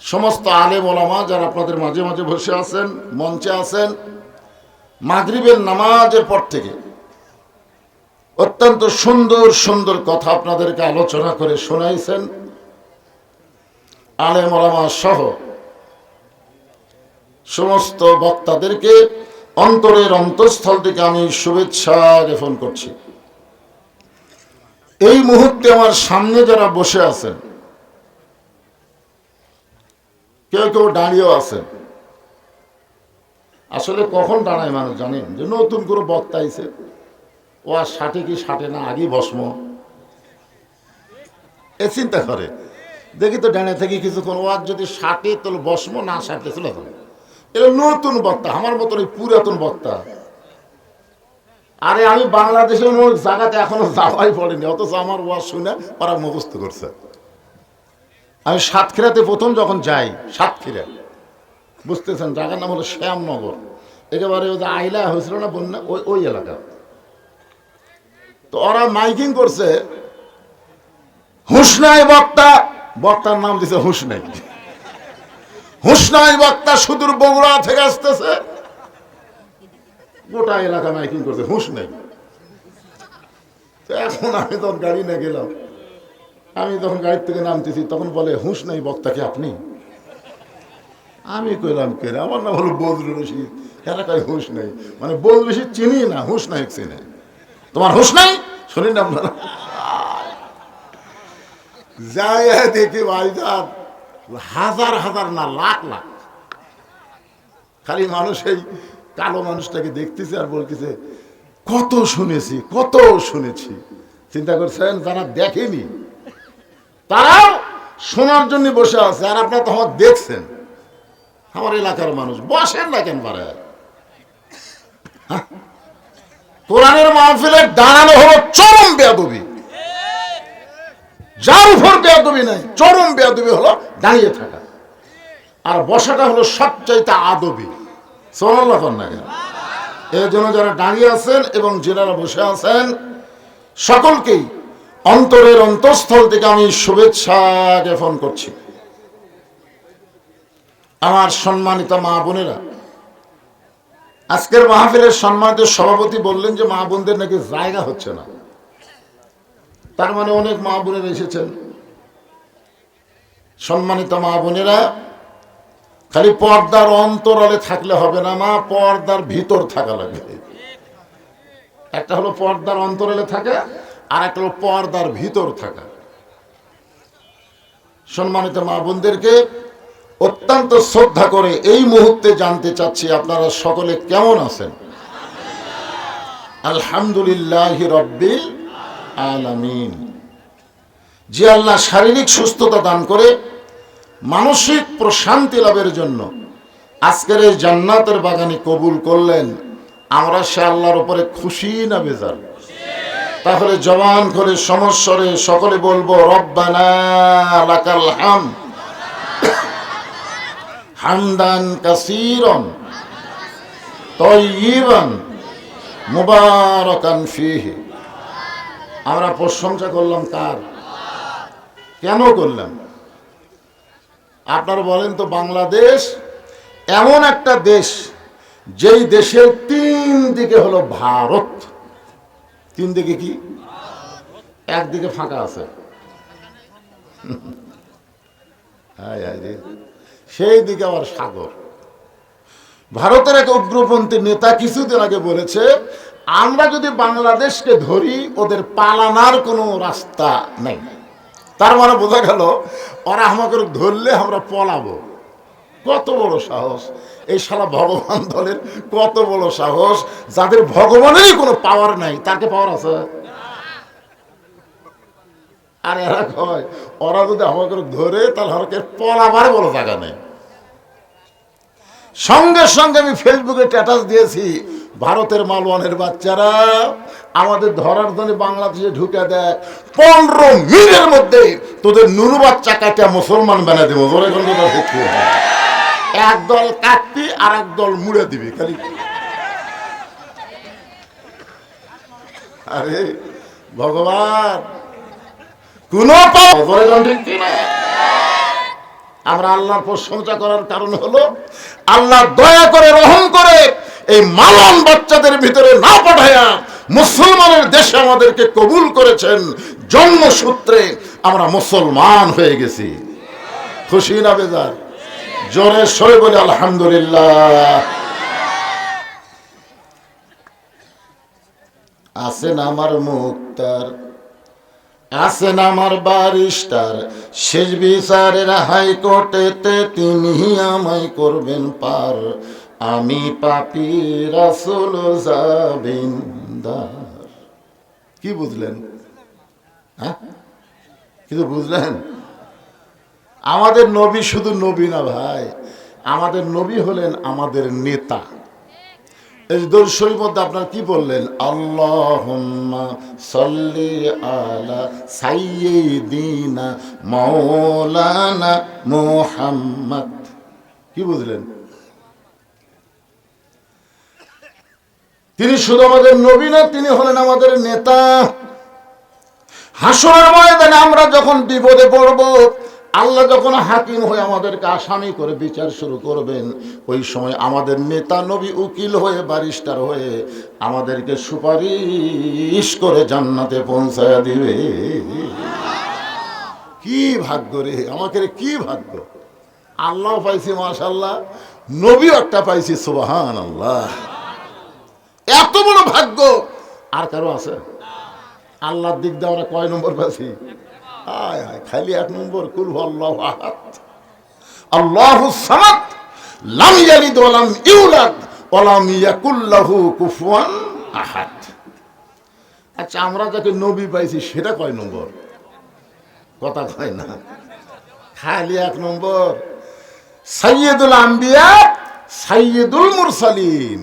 সমস্ত আলেম ওলামা যারা আপনাদের মাঝে মাঝে বসে আছেন, মঞ্চে আছেন, মাগরিবের নামাজের পর থেকে অত্যন্ত সুন্দর সুন্দর কথা আপনাদেরকে আলোচনা করে শোনাইছেন আলেম ওলামা সহ সমস্ত বক্তাদেরকে অন্তরের অন্তঃস্থল থেকে আমি শুভেচ্ছা জ্ঞাপন করছি। এই মুহূর্তে আমার সামনে যারা বসে আছেন, কেউ কেউ দাঁড়িয়েও আছেন। আসলে কখন দাঁড়ায় মানুষ জানেন? যে নতুন করে বক্তা আইছে, ও আর ষাটে কি ষাটে না, আগেই ভস্ম, এ চিন্তা করে দেখি তো ডানে থেকে কিছুক্ষণ, ও আর যদি ষাটে তাহলে ভস্ম, না ষাটে চলে যাবে। এটা নতুন বক্তা, আমার মতন এই পুরাতন বক্তা। আরে আমি বাংলাদেশের অনেক জায়গাতে এখনো যাওয়াই পড়েনি, অথচ আমার ওয়াজ শুনে ওরা মুখস্থ করছে। আমি সাতক্ষীরাতে প্রথম যখন যাই, সাতক্ষীরা বুঝতেছেন, জায়গার নাম হলো শ্যামনগর, একেবারে ওই যে আইলা হয়েছিল না বন্যা, ওই এলাকা। তো ওরা মাইকিং করছে, হুঁশনাই বক্তা, বক্তার নাম দিছে হুঁশনাই, হুঁশনাই বক্তা সুদূর বগুড়া থেকে আসতেছে, গোটা এলাকা মাইকিং করছে হুঁশনাই। তো এখন আমি তখন গাড়ি নিয়ে গেলাম, আমি যখন গাড়ির থেকে নামতেছি তখন বলে হুঁশনাই বক্তাকে আপনি? আমি কইলাম কে? আমার নাম হলো বজরুল রশিদ। এলাকায় হুঁশনাই মানে বজরুল রশিদ চিনি না, হুঁশনাই চিনে। তোমার হুঁশনাই শুনি না আপনারা? যাই দেখি ভাইজান, হাজার হাজার না লাখ লাখ খালি মানুষ এই কালো মানুষটাকে দেখতেছে আর বলতেছে কত শুনেছি, কত শুনেছি। চিন্তা করছেন, যারা দেখেনি তারাও শোনার জন্য বসে আছে। আর আপনারা তো আমার দেখছেন, আমার এলাকার মানুষ, বসেন না কেন পারে? কোরআনের মাহফিলে দাঁড়ানো হলো চরম বেয়াদবি, যার উপর বেয়াদবি নাই, চরম বেয়াদবি হলো দাঁড়িয়ে থাকা, আর বসাটা হলো সবচাইতে আদবি। সুবহানাল্লাহ না? এর জন্য যারা দাঁড়িয়ে আছেন এবং যারা বসে আছেন সকলকেই অন্তরের অন্তঃস্থল থেকে আমি শুভেচ্ছা জ্ঞাপন করছি। আমার সম্মানিত মা বোনেরা, আজকের মাহফিলের সম্মানিত সভাপতি বললেন যে মা বোনদের নাকি জায়গা হচ্ছে না, তার মানে অনেক মা বোনেরা এসেছেন। সম্মানিত মা বোনেরা, খালি পর্দার অন্তরালে থাকলে হবে না, মা পর্দার ভিতর থাকা লাগবে। একটা হলো পর্দার অন্তরালে থাকা, আর একটা হলো পর্দার ভিতর থাকা। সম্মানিত মা বোনদেরকে অত্যন্ত শ্রদ্ধা করে এই মুহূর্তে জানতে চাচ্ছি আপনারা সকলে কেমন আছেন? আলহামদুলিল্লাহি রাব্বিল আলামিন। যে আল্লাহ শারীরিক সুস্থতা দান করে মানসিক প্রশান্তি লাভের জন্য আজকের এই জান্নাতের বাগানে কবুল করলেন, আমরা সে আল্লাহর উপরে খুশি না বেজার? তাহলে জবান করে সমস্বরে সকলে বলবো রব্বানা লাকাল হামদ হামদান কাসীরান তাইয়িবান মুবারাকান ফীহি। আমরা প্রশংসা করলাম কার? কেন করলাম? আপনারা বলেন তো, বাংলাদেশ এমন একটা দেশ যেই দেশের 3 দিকে হলো ভারত। 3 দিকে কি? একদিকে ফাঁকা আছে, সেই দিকে আবার সাগর। ভারতের এক উগ্রপন্থী নেতা কিছুদিন আগে বলেছে, আমরা যদি বাংলাদেশকে ধরি ওদের পালানোর কোনো রাস্তা নেই। তার মানে বোঝা গেল ওরা আমাকে ধরলে আমরা পলাবো। কত বড় সাহস! এই শালা ভগবান দলের কত বড় সাহস! যাদের ভগবানেরই কোনো পাওয়ার নাই, তাকে পাওয়ার আছে। আর এরা কয় ওরা যদি আমাকে ধরে তাহলে আমাকে পলাবার বড় জায়গা নেই। সঙ্গে সঙ্গে আমি ফেসবুকে স্ট্যাটাস দিয়েছি, ভারতের মালওয়ানের বাচ্চারা আমাদের ধরার জন্য বাংলাদেশে ঢুকে দেয়, 15 মিনিটের মধ্যে তোদের নুনু বাচ্চা কাটা মুসলমান বানিয়ে দেবো। একদল কাটবি আর একদল মুড়ে দিবি খালি। আরে ভগবান, কোন আমরা আল্লাহর প্রশংসা করার কারণ হলো আল্লাহ দয়া করে রহম করে এই মালন বাচ্চাদের ভিতরে না পাঠায়া মুসলমানের দেশে আমাদেরকে কবুল করেছেন। জন্মসূত্রে আমরা মুসলমান হয়ে গেছি। খুশি না বেজার? জোরে সরে বলে আলহামদুলিল্লাহ। আছেন আমার মুক্তার, আছেন আমার বারিস্টার, শেষ বিচারের হাইকোর্টেতে তিনি আমায় করবেন পার। আমি পাপী রাসূল জাবিন্দার। কি বুঝলেন? হ্যাঁ, কিছু বুঝলেন? আমাদের নবী শুধু নবী না ভাই, আমাদের নবী হলেন আমাদের নেতা। এই দরুদ শরীফের মধ্যে আপনারা কি বললেন? আল্লাহুম্মা সাল্লি আলা সাইয়্যিদিনা মাওলানা মুহাম্মদ। কি বুঝলেন? তিনি শুধু আমাদের নবী না, তিনি হলেন আমাদের নেতা। হাসরের ময়দানে আমরা যখন বিপদে পড়ব, আল্লাহ যখন হাকিম হয়ে আমাদেরকে আসামি করে বিচার শুরু করবেন, ওই সময় আমাদের নেতা নবী উকিল হয়ে বারিস্টার হয়ে আমাদেরকে সুপারিশ করে জান্নাতে পৌঁছায়া দিবে। কি ভাগ্য রে আমাকে, কি ভাগ্য! আল্লাহ পাইছি মাশাআল্লাহ, নবী একটা পাইছি সুবহানাল্লাহ। এত বড় ভাগ্য আর কারো আছে? আল্লাহর দিক দিয়ে আমরা কয় নম্বর পাইছি? আয় আয়, খালি 1 নম্বর, কুল হুয়াল্লাহু আহাদ আল্লাহুস সামাদ লাম ইয়ালিদ ওয়া লাম ইউলাদ ওয়া লাম ইয়াকুল লাহু কুফুয়ান আহাদ। আচ্ছা, আমরা যাকে নবী পাইছি সেটা কয় নম্বর? কথা কয় না, খালি 1 নম্বর, সাইয়্যিদুল আম্বিয়া সাইয়্যিদুল মুরসালিন।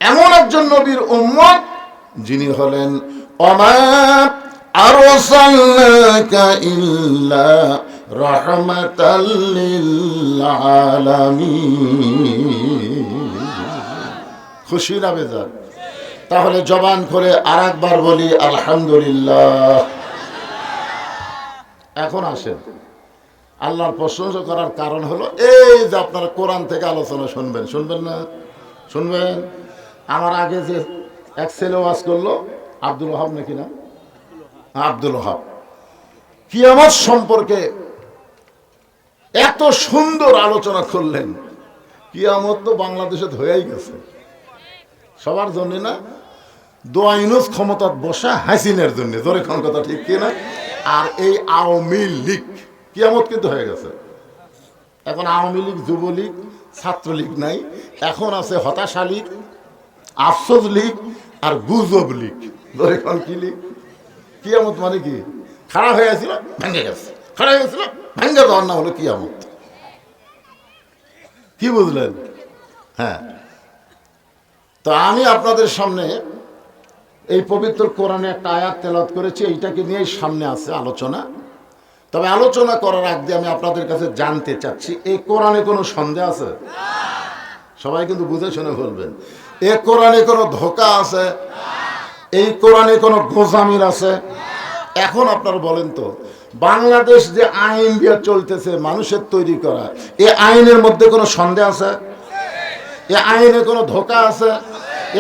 এমন একজন নবীর উম্মত যিনি হলেন ওমা আরসালনাকা ইল্লা রাহমাতাল লিল আলামিন। খুশি না বেজার? তাহলে জবান করে আরেকবার বলি আলহামদুলিল্লাহ। এখন আসেন, আল্লাহর প্রশংসা করার কারণ হলো এই যে আপনারা কোরআন থেকে আলোচনা শুনবেন। শুনবেন না? শুনবেন। আমার আগে যে এক ছেলে ওয়াজ করলো, আব্দুল ওহাব নাকি না? আব্দুল ওহাব, কিয়ামত সম্পর্কে এত সুন্দর আলোচনা করলেন। কিয়ামত তো বাংলাদেশে হয়েই গেছে, সবার জন্য না। দোয়া ইউনুস ক্ষমতাত বসা হাসিনের জন্য, জোরে কোন কথা ঠিক কিনা? আর এই আওয়ামী লীগ, কিয়ামত কিন্তু হয়ে গেছে। এখন আওয়ামী লীগ, যুবলীগ, ছাত্রলীগ নাই, এখন আছে হতাশা লীগ, আফসোস লীগ আর গুজব লীগ। জোরে কোন কি লীগ? কিয়ামত মানে কি? খারাপ হয়ে গেছিল, ভেঙে গেছে, খারাপ হয়ে গেছিল, ভেঙে যাওয়ার না হলো কিয়ামত। কি বুঝলেন? হ্যাঁ, তো আমি আপনাদের সামনে এই পবিত্র কোরআনে একটা আয়াত তেলাওয়াত করেছি, এইটাকে নিয়েই সামনে আছে আলোচনা। তবে আলোচনা করার আগে আমি আপনাদের কাছে জানতে চাচ্ছি, এই কোরআনে কোনো সন্দেহ আছে? সবাই কিন্তু বুঝে শুনে বলবেন, এই কোরআনে কোনো ধোঁকা আছে? এই কোরআনে কোনো গোজামিল আছে? এখন আপনারা বলেন তো, বাংলাদেশ যে আইন দিয়ে চলতেছে মানুষের তৈরি করা, এই আইনের মধ্যে কোনো সন্দেহ আছে? এ আইনে কোনো ধোঁকা আছে?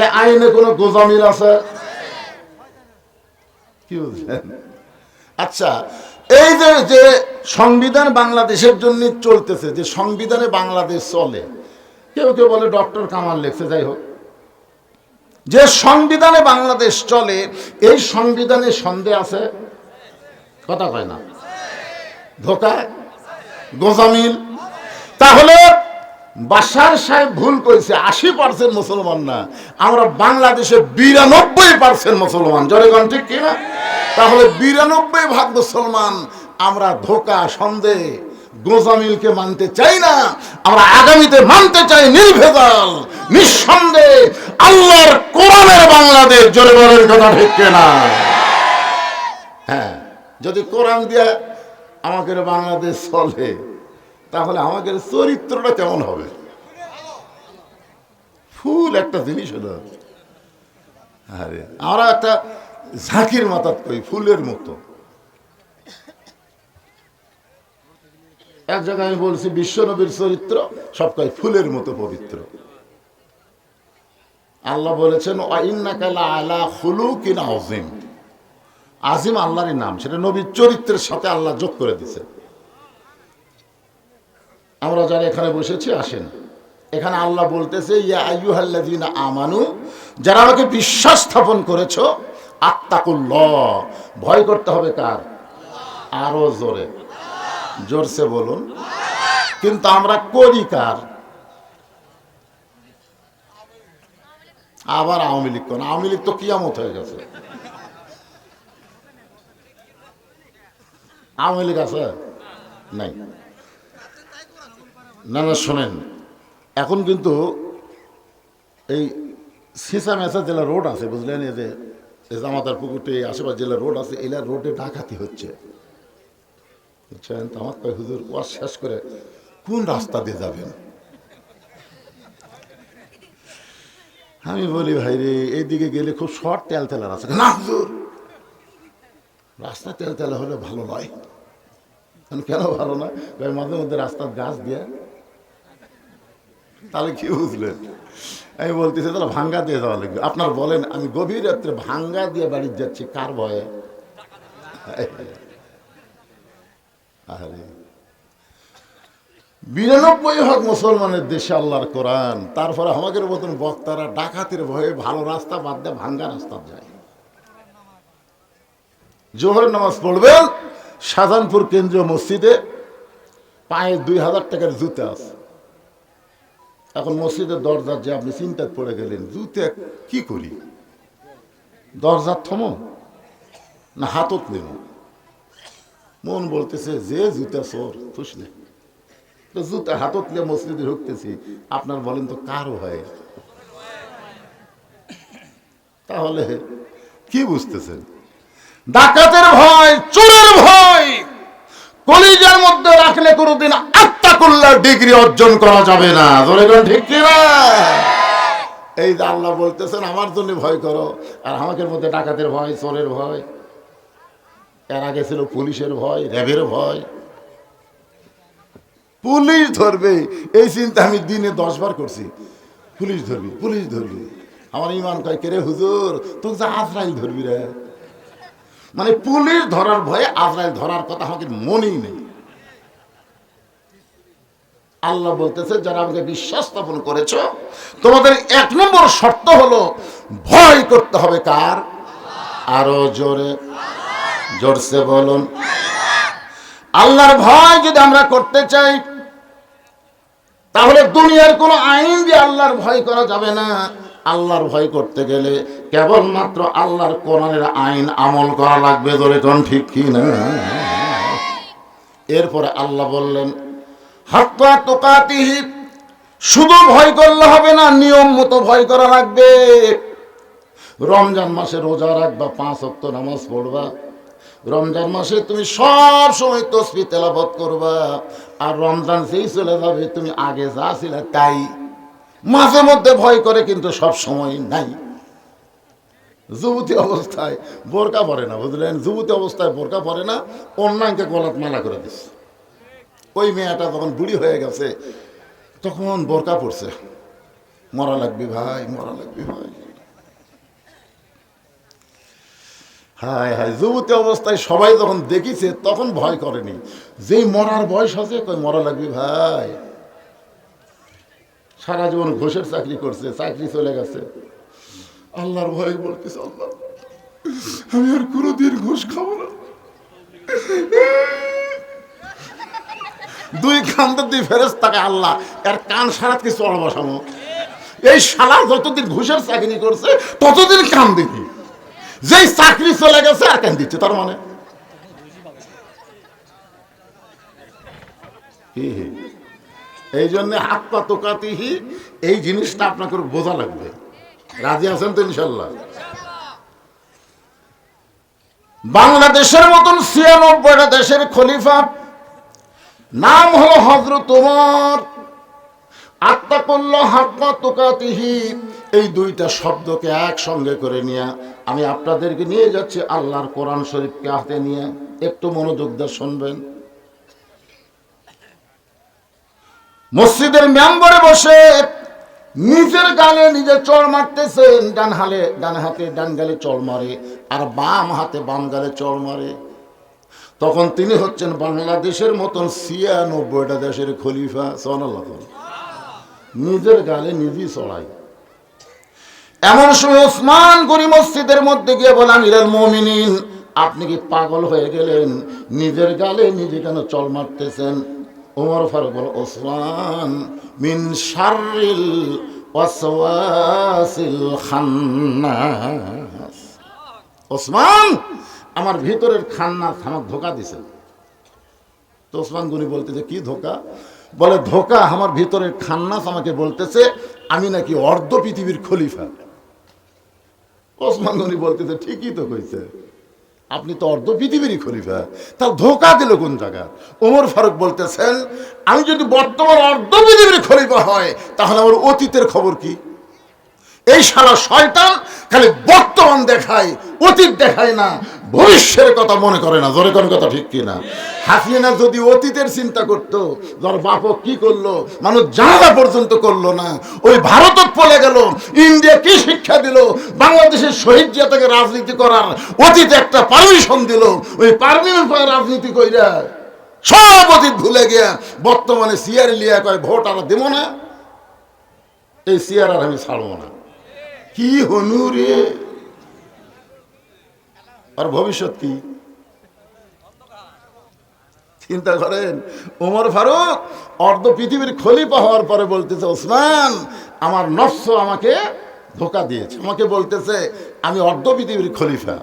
এ আইনে কোনো গোজামিল আছে? কি বুঝলেন? আচ্ছা, এই যে সংবিধান বাংলাদেশের জন্য চলতেছে, যে সংবিধানে বাংলাদেশ চলে, কেউ কেউ বলে ডক্টর কামাল লিখছে, যাই হোক, যে সংবিধানে বাংলাদেশ চলে, এই সংবিধানে সন্দেহ আছে? কথা কয় না, ধোঁকা, গোজামিল। তাহলে বাশার সাহেব ভুল করেছে, 80% মুসলমান না, আমরা বাংলাদেশে 92% মুসলমান। জনগণ ঠিক কিনা? তাহলে 92% মুসলমান আমরা ধোঁকা, সন্দেহ, গোজামিলকে মানতে চাই না। আমরা আগামীতে মানতে চাই নির্ভেজাল, নিঃসন্দেহ আল্লাহর কোরআনের বাংলাদেশ। জনগণের কথা ঠিক কিনা? হ্যাঁ, যদি কোরআন দিয়ে আমাকে বাংলাদেশ চলে, তাহলে আমাদের চরিত্রটা কেমন হবে? ফুল একটা জিনিস হলো, আরে আমরা একটা ঝাঁকির মাথাত কই, ফুলের মতো। এক জায়গায় আমি বলছি বিশ্বনবীর চরিত্র সব কয় ফুলের মতো পবিত্র। আল্লাহ বলেছেন ওয়াইন্নাকা লাআলা খুলুকিন আযীম। আজিম আল্লাহরই নাম, সেটা নবীর চরিত্রের সাথে আল্লাহ যোগ করে দিয়েছে। আমরা যারা এখানে বসেছি আসেন, এখানে আল্লাহ বলতেছে ইয়া আইয়ুহাল্লাযীনা আমানু, যারা আমাকে বিশ্বাস স্থাপন করেছো, আত্তাকুল্লাহ, ভয় করতে হবে কার? আরো জোরে, জোরসে বলুন। কিন্তু আমরা করি কার? আবার আওয়ামী লীগ কোন? আওয়ামী লীগ তো কিয়ামত হয়ে গেছে। আওয়ামী লীগ আছে? নাই। না না, শোনেন, এখন কিন্তু এই সিসা মেসা জেলা রোড আছে, বুঝলেন, এই যে জামাতার পুকুরটি আশেপাশে জেলা রোড আছে, এলা রোডে ডাকাতি হচ্ছে, বুঝছেন? তো আমার কয় হুজুর ওয়াজ শেষ করে কোন রাস্তা দিয়ে যাবেন? আমি বলি ভাই রে, এইদিকে গেলে খুব শর্ট তেলতেলা রাস্তা। না হুজুর, রাস্তা তেলতেলা হলে ভালো নয়। কেন ভালো নয়? মাঝে মধ্যে রাস্তার গাছ দিয়ে। তাহলে কি বুঝলেন? আমি বলতেছি তাহলে ভাঙ্গা দিয়ে যাওয়া লাগবে। আপনার বলেন, আমি গভীর রাত্রে ভাঙ্গা দিয়ে বাড়ি যাচ্ছি কার ভয়ে? আরে 92% মুসলমানের দেশে আল্লাহর কোরআন, তারপরে আমাদের মতন বক্তারা ডাকাতের ভয়ে ভালো রাস্তা বাদ দিয়ে ভাঙ্গা রাস্তা যায়। জোহর নামাজ পড়বেন শাহজাহানপুর কেন্দ্রীয় মসজিদে, পায়ে 2000 টাকার জুতা আছে। এখন মসজিদের দরজার যে আপনি চিন্তায় পড়ে গেলেন, জুতে কি করি? দরজার থমো না হাতত নেব? মন বলতেছে যে জুতা চোর, বুঝলে, তো জুতা হাতত নিয়ে মসজিদে ঢুকতেছি। আপনার বলেন তো কার হয়? তাহলে কি বুঝতেছেন? ডাকাতের ভয়, চোরের ভয় কলিজার মধ্যে রাখলে কোনোদিন আত্তাকুল্লাহ ডিগ্রি অর্জন করা যাবে না। ঠিক কিনা? এই যে আল্লাহ বলতেছেন আমার জন্য ভয় করো, আর আমাদের মধ্যে ডাকাতের ভয়, চোরের ভয়, এর আগে ছিল পুলিশের ভয়, র্যাবের ভয়। পুলিশ ধরবে এই চিন্তা আমি দিনে 10 বার করছি। পুলিশ ধরবি, পুলিশ ধরবি। আমার ইমান কয় কে রে হুজুর, তোকে যে আজরাইল ধরবি রে। মানে পুলিশ ধরার ভয়ে আজরাইল ধরার কথা আমাকে মনেই নেই। আল্লাহ বলতেছে যারা আমাকে বিশ্বাস স্থাপন করেছো, তোমাদের 1 নম্বর শর্ত হলো ভয় করতে হবে কার? আরো জোরে, জোরসে বলুন। আল্লাহর ভয় যদি আমরা করতে চাই, তাহলে দুনিয়ার কোনো আইন দিয়ে আল্লাহর ভয় করা যাবে না। আল্লাহর ভয় করতে গেলে কেবলমাত্র আল্লাহর কোরআনের আইন আমল করা লাগবে। ধরে কোন ঠিক কি না? এরপরে আল্লাহ বললেন হাক্কা তুকাতিহি, শুধু ভয় করলে হবে না, নিয়ম মতো ভয় করা লাগবে। রমজান মাসে রোজা রাখবা, 5 ওয়াক্ত নামাজ পড়বা। রমজান মাসে তুমি সব সময় তাসবিহ তেলাওয়াত করবা। আর রমজান যেই চলে যাবে তুমি আগে যা ছিলে তাই। মাঝে মধ্যে ভয় করে, কিন্তু সব সময় নাই। যুবতী অবস্থায় বোরকা পরে না, বুঝলেন? যুবতী অবস্থায় বোরকা পরে না, অন্যায়কে গলাত মালা করে দিচ্ছে। ওই মেয়েটা যখন বুড়ি হয়ে গেছে তখন বোরকা পড়ছে। মরা লাগবি ভাই, মরা লাগবি ভাই। হায় হায়, যুবতী অবস্থায় সবাই যখন দেখিছে তখন ভয় করেনি। যেই মরার বয়স আছে কই মরা লাগবি ভাই। সারা জীবন ঘুষের চাকরি করছে, চাকরি চলে গেছে, আল্লাহর ভয় বলতেছে আল্লাহ আমি আর কোনোদিন ঘুষ খাবো না। দুই কান্দে দুই ফেরেশতাকে আল্লাহ এর কান সারাত কি চড় বসানো। এই শালা যতদিন ঘুষের চাকরি করছে ততদিন কান দেখি, যেই চাকরি চলে গেছে আর কান দিচ্ছে। তার মানে এই জন্য হাত পা তোকাতিহি এই জিনিসটা আপনাকে বোঝা লাগবে। রাজি আছেন তো ইনশাল্লাহ? বাংলাদেশের মতন ৯৬টা দেশের খলিফা নাম হলো হযরত ওমর। আত্তাকুল্লাহ হাক্কা তুকাতিহি, এই দুইটা শব্দকে একসঙ্গে করে নিয়ে আমি আপনাদেরকে নিয়ে যাচ্ছি আল্লাহর কোরআন শরীফকে হাতে নিয়ে। একটু মনোযোগ দিয়ে শুনবেন। মসজিদের মেম্বরে বসে নিজের গালে নিজে চড় মারতেছেন। ডান হাতে ডান গালে চড় মারে আর বাম হাতে বাম গালে চড় মারে। তখন তিনি হচ্ছেন বাংলাদেশের মতন ৯৬টা দেশের খলিফা। সুবহানাল্লাহ। নিজের গালে নিজেই চড়াই। এমন সময় ওসমান গনি মসজিদের মধ্যে গিয়ে বলে আমিরুল মুমিনিন, আপনি কি পাগল হয়ে গেলেন? নিজের গালে নিজে কেন চড় মারতেছেন? ওমর ফারুক বলে ওসমান মিন শাররিল ওয়াসওয়াসিল খান্নাস। ওসমান আমার ভিতরের খান্নাস আমাকে ধোঁকা দিছে। তো ওসমান গনি বলতেছে কি ধোঁকা? বলে ধোঁকা আমার ভিতরের খান্নাস আমাকে বলতেছে আমি নাকি অর্ধ পৃথিবীর খলিফা। ওসমান গনি বলতেছে ঠিকই তো কইছে, আপনি তো অর্ধ পৃথিবীরই খলিফা, তার ধোঁকা দিল কোন জায়গা? ওমর ফারুক বলতেছেন আমি যদি বর্তমান অর্ধ পৃথিবীর খলিফা হয় তাহলে আমার অতীতের খবর কি? এই শালা শয়তান খালি বর্তমান দেখায়, অতীত দেখায় না, ভবিষ্যতের কথা মনে করে না। জোরে কোন কথা ঠিক কিনা? হাসিনা যদি অতীতের চিন্তা করতো, যার বাপক কি করলো মানুষ জানা পর্যন্ত করলো না, ওই ভারত পলে গেল, ইন্ডিয়া কি শিক্ষা দিল, বাংলাদেশের শহীদ জিয়াকে রাজনীতি করার অতীতে একটা পারমিশন দিল, ওই পারমিশন পায় রাজনীতি কইরা সব অতীত ভুলে গিয়া বর্তমানে সিয়ার লিয়া কয় ভোট আর দেব না, এই সিয়ার আর আমি ছাড়বো না। কি হনু রে? আর ভবিষ্যৎ কি চিন্তা করেন? ওমর ফারুক অর্ধ পৃথিবীর খলিফা হওয়ার পরে বলতেছে ওসমান আমার নফস আমাকে ধোঁকা দিয়েছে, আমাকে বলতেছে আমি অর্ধ পৃথিবীর খলিফা।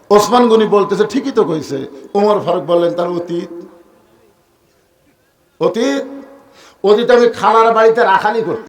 ওসমান গনি বলতেছে ঠিকই তো কইছে। ওমর ফারুক বললেন তার অতীত অতীত অতীত আমি খালার বাড়িতে রাখালি করতাম।